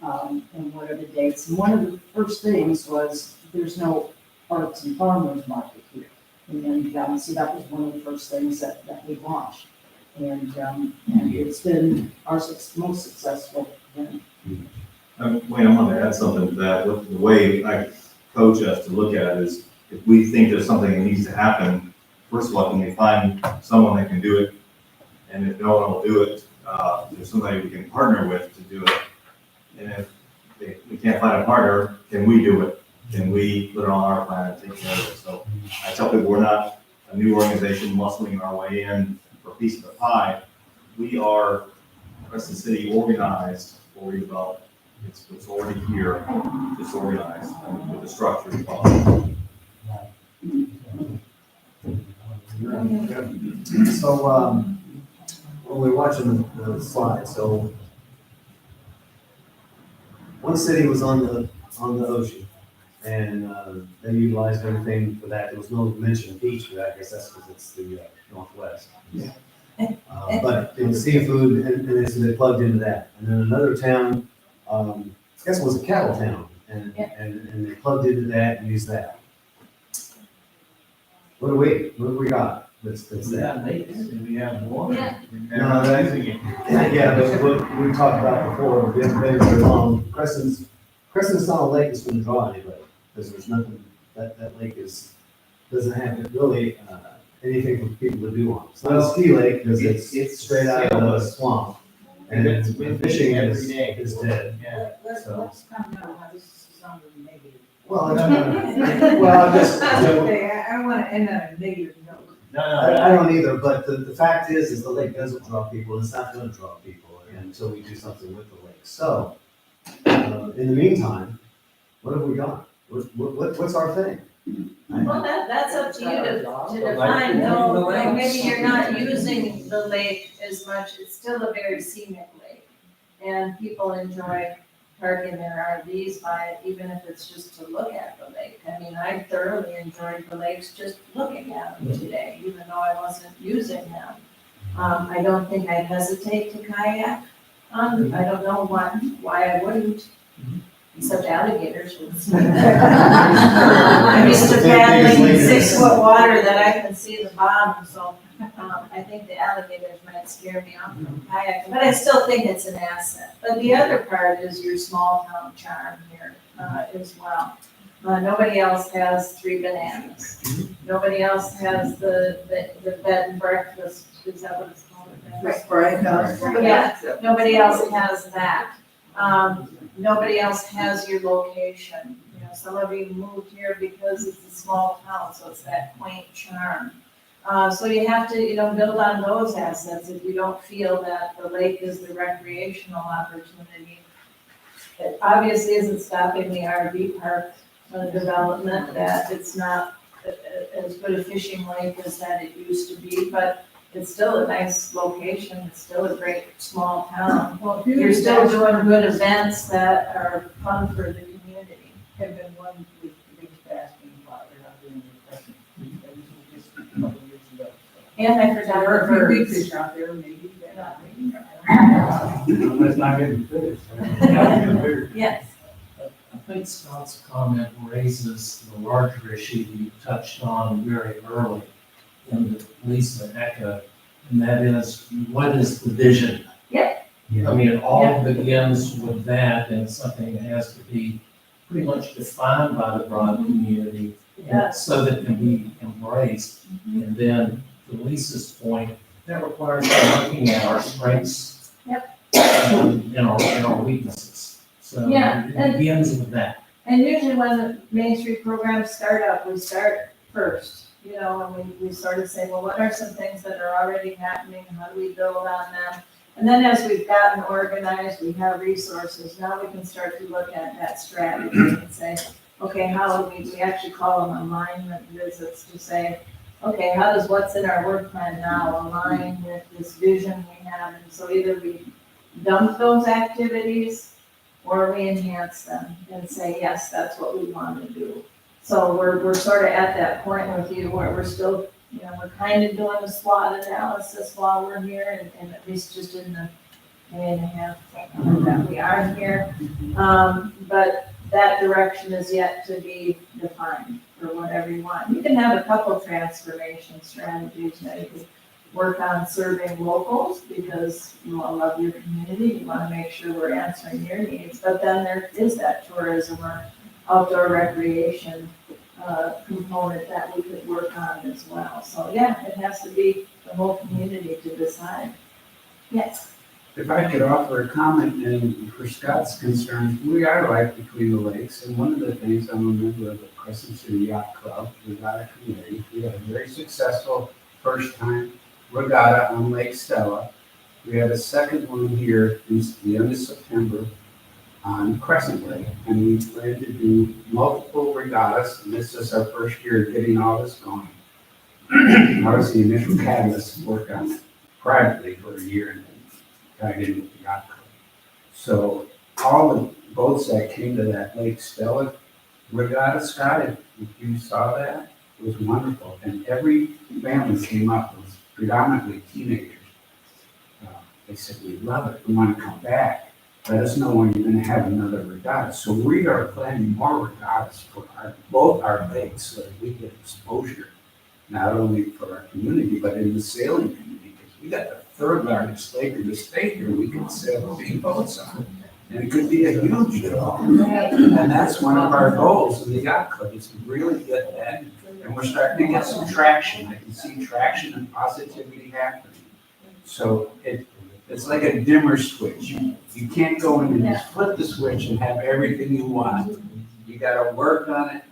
and what are the dates. And one of the first things was, there's no arts and farmers market here. And so that was one of the first things that we launched. And it's been our most successful event. Wayne, I want to add something to that. The way I coach us to look at it is, if we think there's something that needs to happen, first of all, can we find someone that can do it? And if no one will do it, there's somebody we can partner with to do it. And if we can't find a partner, can we do it? Can we put it on our plan and take care of it? So I tell people we're not a new organization muscling our way in for a piece of the pie. We are Crescent City organized for redevelopment. It's already here, it's organized, and with the structure involved. So, when we're watching the slide, so one city was on the ocean, and they utilized everything for that. There was no mention of beach for that. I guess that's because it's the Northwest. Yeah. But it was seafood, and so they plugged into that. And then another town, I guess it was a cattle town, and they plugged into that and used that. What do we got? That's We that. have lakes and we have water. Yeah. No, yeah, but what we talked about before, we haven't been very long. Crescent's not a lake that's gonna draw anybody, because there's nothing, that lake doesn't have really, anything for people to do on. It's not a ski lake, because it's straight out of the swamp. And it's wind fishing every day. is dead. Yeah. Let's So- calm down, now this is sounding negative. Well, I'm just, Okay, I don't want to end on a negative note. I don't either, but the fact is the lake doesn't draw people, and it's not gonna draw people until we do something with the lake. So, in the meantime, what have we got? What's our thing? Well, that's up to you to define, no, maybe you're not using the lake as much, it's still a very scenic lake. And people enjoy parking their RVs by it, even if it's just to look at the lake. I mean, I thoroughly enjoyed the lakes just looking at them today, even though I wasn't using them. I don't think I'd hesitate to kayak. I don't know why I wouldn't. Except alligators would. I'm used to paddling in 6-foot water that I can see the bottom, so I think the alligators might scare me off from kayaking, but I still think it's an asset. But the other part is your small town charm here as well. Nobody else has 3 bananas. Nobody else has the bed and breakfast, is that what it's called? Yeah, nobody else has that. Nobody else has your location. You know, some of you moved here because it's a small town, so it's that quaint charm. So you have to, build on those assets if you don't feel that the lake is the recreational opportunity. It obviously isn't stopping the RV park development, that it's not as good a fishing lake as that it used to be, but it's still a nice location, it's still a great small town. Well, if You're still doing good events that are fun for the community. have been one with the biggest asking why they're not doing the Crescent City. That was just a couple of years ago. And I forgot There the are a few big birds. fish out there, maybe they're not making it. Let's not get finished. Yes. I think Scott's comment raises the larger issue you touched on very early in the Lisa echo, and that is, what is the vision? Yep. I mean, it all begins with that, and something that has to be pretty much defined by the broad community, Yeah. so that it can be embraced. And then, to Lisa's point, that requires looking at our strengths. Yep. And our weaknesses. So Yeah, it and- begins with that. And usually when the Main Street programs start up, we start first, and we sort of say, well, what are some things that are already happening? How do we build on them? And then as we've gotten organized, we have resources, now we can start to look at that strategy and say, okay, how do we actually call them alignment visits to say, okay, how does what's in our work plan now align with this vision we have? And so either we dump those activities or we enhance them and say, yes, that's what we want to do. So we're sort of at that point with you where we're still, we're kind of doing a SWOT analysis while we're here, and at least just in the day and a half that we are here. But that direction is yet to be defined for whatever you want. You can have a couple transformation strategies that you could work on serving locals because you all love your community, you want to make sure we're answering your needs. But then there is that tourism or outdoor recreation component that we could work on as well. So yeah, it has to be the whole community to decide. Yes. If I could offer a comment, and for Scott's concerns, we are right between the lakes, and one of the things I'm a member of the Crescent City Yacht Club, Regatta Committee. We had a very successful first time regatta on Lake Stella. We had a second one here in the end of September on Crescent Lake, and we plan to do multiple regattas, and this is our first year getting all this going. That was the initial catalyst to work on it privately for a year and then tied in with the yacht club. So all the boats that came to that Lake Stella regatta, Scott, if you saw that, it was wonderful. And every family came up, it was predominantly teenagers. They said, we love it, we want to come back. Let us know when you're going to have another regatta. So we are planning more regattas for both our lakes so that we get exposure, not only for our community, but in the sailing community. Because we got the third largest lake in the state here we can sail big boats on. And it could be a huge draw. And that's one of our goals in the yacht club, is to really get that. And we're starting to get some traction. I can see traction and positivity happening. So it's like a dimmer switch. You can't go in and just flip the switch and have everything you want. You gotta work on it,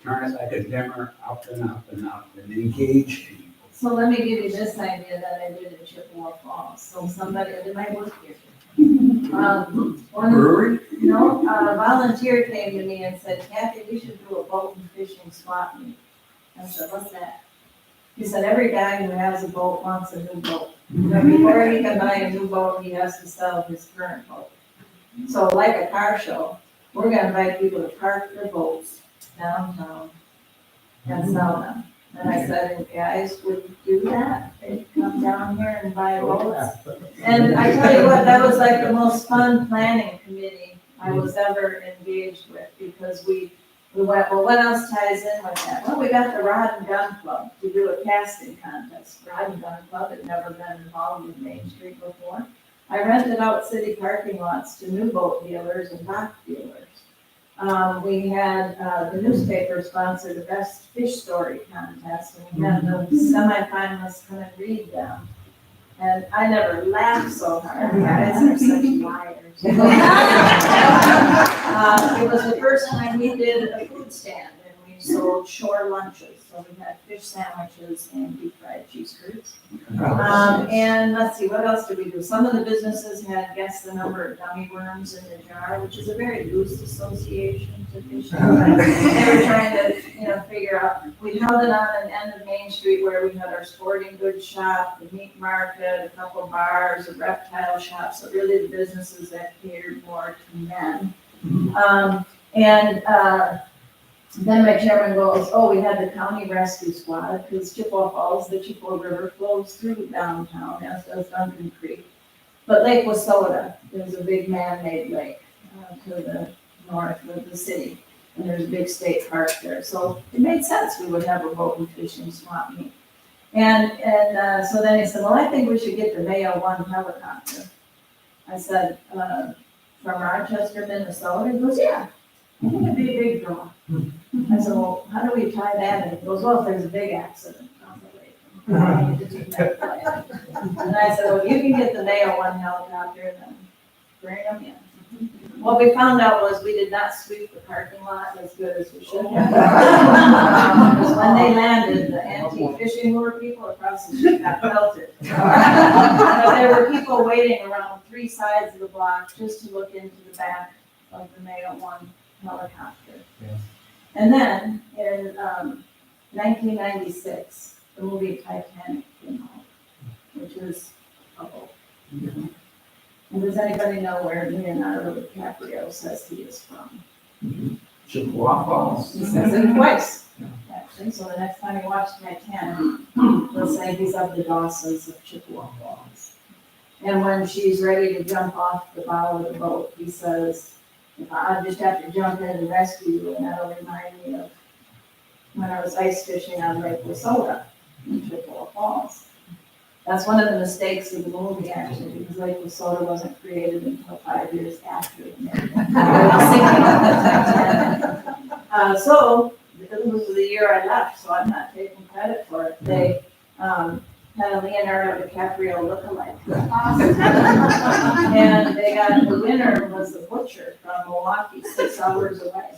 turn it like a dimmer, up and up and up, and engage people. So let me give you this idea that I did in Chippewa Falls. So somebody that might work here. Brewery? A volunteer came to me and said, Kathy, we should do a boat and fishing swap meet. I said, what's that? He said, every guy who has a boat wants a new boat. But before he can buy a new boat, he has to sell his current boat. So like a car show, we're gonna invite people to park their boats downtown and sell them. And I said, if guys would do that, they'd come down here and buy boats. And I tell you what, that was like the most fun planning committee I was ever engaged with, because we went, well, what else ties in with that? Well, we got the Rod and Gun Club to do a casting contest. Rod and Gun Club had never been involved with Main Street before. I rented out city parking lots to new boat dealers and dock dealers. We had the newspaper sponsor the best fish story contest, and we had the semifinalists come and read them. And I never laughed so hard. Guys are such liars. It was the first time we did a food stand, and we sold shore lunches, so we had fish sandwiches and deep fried cheese curds. And let's see, what else did we do? Some of the businesses had guess the number of gummy worms in the jar, which is a very loose association to fishing. They were trying to, figure out, we held it on an end of Main Street where we had our sporting goods shop, the meat market, a couple bars, a reptile shop, so really the businesses that catered more to men. Then my chairman goes, oh, we had the county rescue squad, because Chippewa Falls, the Chippewa River flows through downtown, as does Duncan Creek. But Lake Wissota is a big man-made lake to the north of the city, and there's a big state park there. So it made sense we would have a boat and fishing swap meet. And so then he said, well, I think we should get the Mayo 1 helicopter. I said, from Rochester, Minnesota? He goes, yeah, I think it'd be a big draw. I said, well, how do we tie that in? He goes, well, if there's a big accident on the lake. I need to do that plan. And I said, well, you can get the Mayo 1 helicopter and then bring them in. What we found out was we did not sweep the parking lot as good as we should have. Because when they landed, the anti-fishing lure people across the street got pelted. But there were people waiting around 3 sides of the block just to look into the back of the Mayo 1 helicopter. Yeah. And then in 1996, the movie Titanic came out, which was a boat. And does anybody know where Leonardo DiCaprio says he is from? Chippewa Falls. He says it twice, actually. So the next time you watch Titanic, they'll say he's of the Dawsons of Chippewa Falls. And when she's ready to jump off the bow of the boat, he says, if I just have to jump in and rescue you, and that'll remind me of when I was ice fishing on Lake Wissota in Chippewa Falls. That's one of the mistakes of the movie, actually, because Lake Wissota wasn't created until 5 years after the movie. So, it was the year I left, so I'm not taking credit for it. They had a Leonardo DiCaprio lookalike. And they got, the winner was the butcher from Milwaukee, 6 hours away.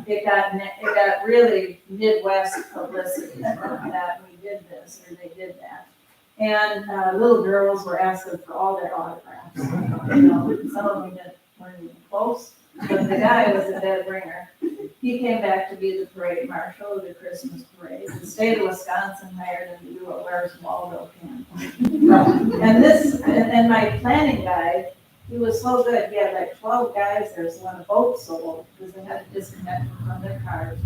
It got really Midwest publicity that we did this, or they did that. And little girls were asking for all their autographs. Some of them weren't even close, but the guy was a dead ringer. He came back to be the parade marshal of the Christmas parade. The state of Wisconsin hired him to do a Where's Waldo campaign. And my planning guy, he was so good. He had like 12 guys there, so when the boat sold, because they had to disconnect them from their cars,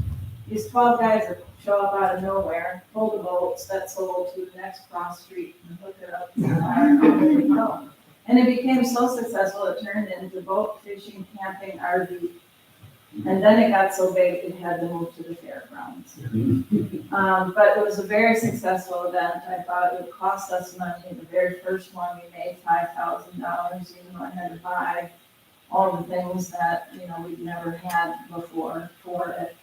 these 12 guys would show up out of nowhere, pull the boats that sold to the next cross street and hook it up to the car. And it became so successful, it turned into boat fishing, camping, RV. And then it got so big, it had to move to the fairgrounds. But it was a very successful event. I thought it would cost us money. The very first one, we made $5,000, even though I had to buy all the things that, we'd never had before for it.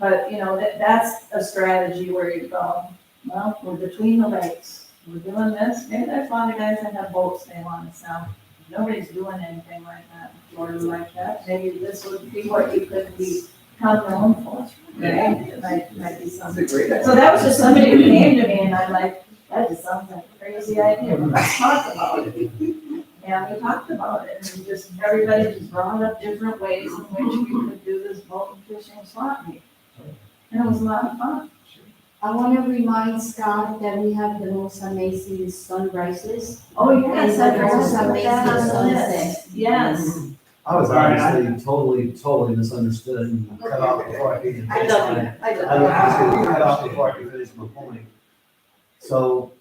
But, that's a strategy where you go, well, we're between the lakes. We're doing this. Maybe there's a lot of guys that have boats they want to sell. Nobody's doing anything like that in Florida like that. Maybe this would be what you could become known for. Okay? It might be something. So that was just somebody who came to me and I'm like, that is something crazy idea. Let's talk about it. And we talked about it and everybody just brought up different ways in which we could do this boat and fishing swap meet. And it was a lot of fun. I want to remind Scott that we have the most amazing sunrises. Oh, yes, And the most I amazing sunsets. Yes. I was obviously totally misunderstood and cut off before I could even finish my. I was gonna cut off before I could finish my point. So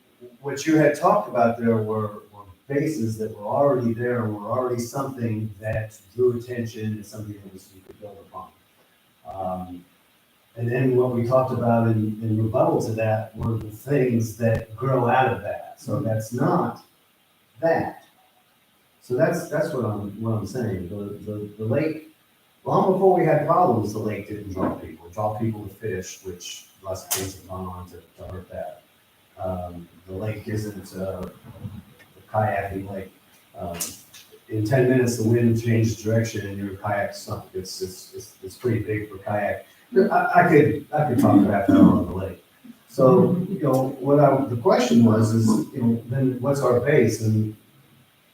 what you had talked about there were bases that were already there, and were already something that drew attention and something that you could build upon. And then what we talked about in rebuttal to that were the things that grow out of that. So that's not that. So that's what I'm saying. The lake, long before we had problems, the lake didn't draw people. It draw people to fish, which lots of things have gone on to hurt that. The lake isn't a kayaking lake. in 10 minutes, the wind changed direction and your kayak sunk. It's pretty big for kayak. But I could talk about that on the lake. So, the question was, then what's our base? And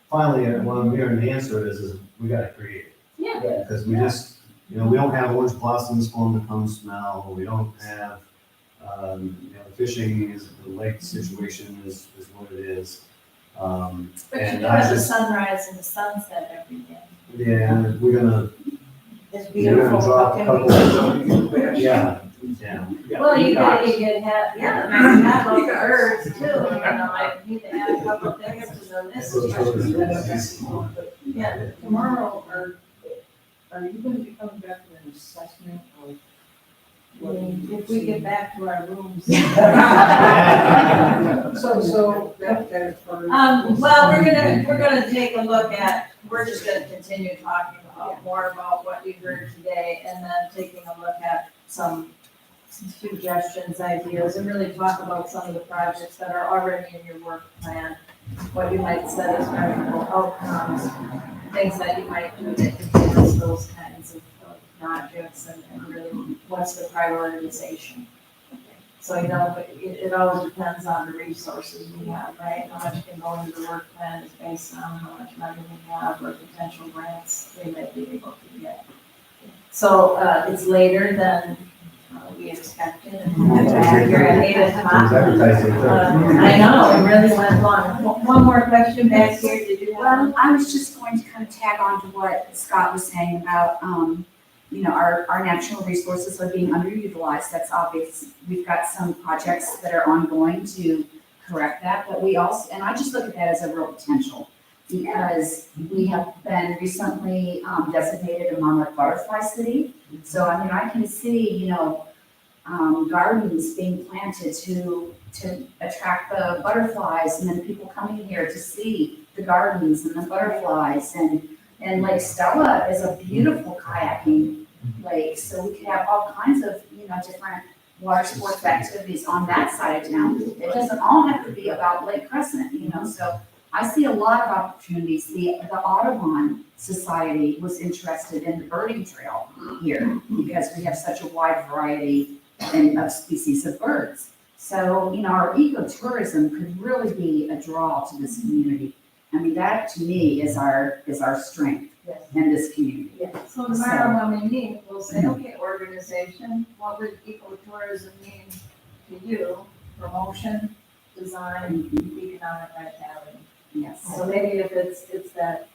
finally, what I'm hearing the answer is we gotta create it. Yeah. Because we just, we don't have orange blossoms for them to come smell. We don't have, fishing the lake situation is what it is. But you And do I have the just, sunrise and the sunset every day. yeah, we're gonna It's You're beautiful. gonna drop How a can we- couple, yeah. Well, you could have, yeah, you have those birds too, like, you can add a couple of things to the list. Yeah, Tomorrow, are you gonna be coming back with an assessment of? if we get back to our rooms. So that is for. Well, we're gonna take a look at, we're just gonna continue talking more about what we heard today, and then taking a look at some suggestions, ideas, and really talk about some of the projects that are already in your work plan, what you might set as measurable outcomes, things that you might do that influence those kinds of projects, and really, what's the prioritization? So, it always depends on the resources we have, right? How much can go into the work plan is based on how much money we have or potential grants they may be able to get. So, it's later than we expected. You're at 8:00. I know, it really went long. One more question back here, did you have? Well, I was just going to kind of tag on to what Scott was saying about, our natural resources are being underutilized. That's obvious. We've got some projects that are ongoing to correct that, but we also, and I just look at that as a real potential because we have been recently designated a monarch butterfly city. So, I can see, gardens being planted to attract the butterflies and then people coming here to see the gardens and the butterflies and Lake Stella is a beautiful kayaking lake, so we could have all kinds of, different water sports activities on that side of town. It doesn't all have to be about Lake Crescent, so I see a lot of opportunities. The Audubon Society was interested in the birding trail here because we have such a wide variety of species of birds. So, our ecotourism could really be a draw to this community. That to me is our strength in this community. So tomorrow when we meet, we'll say, okay, organization, what would ecotourism mean to you? Promotion, design, economic vitality. Yes. So maybe if it's that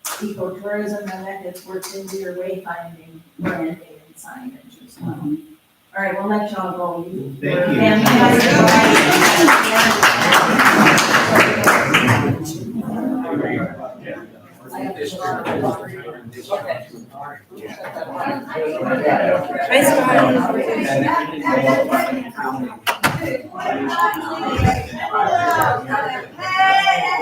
ecotourism, and that gets worked into your wayfinding, branding and signage or something. All right, we'll let y'all go. Thank you. Bye, Scott.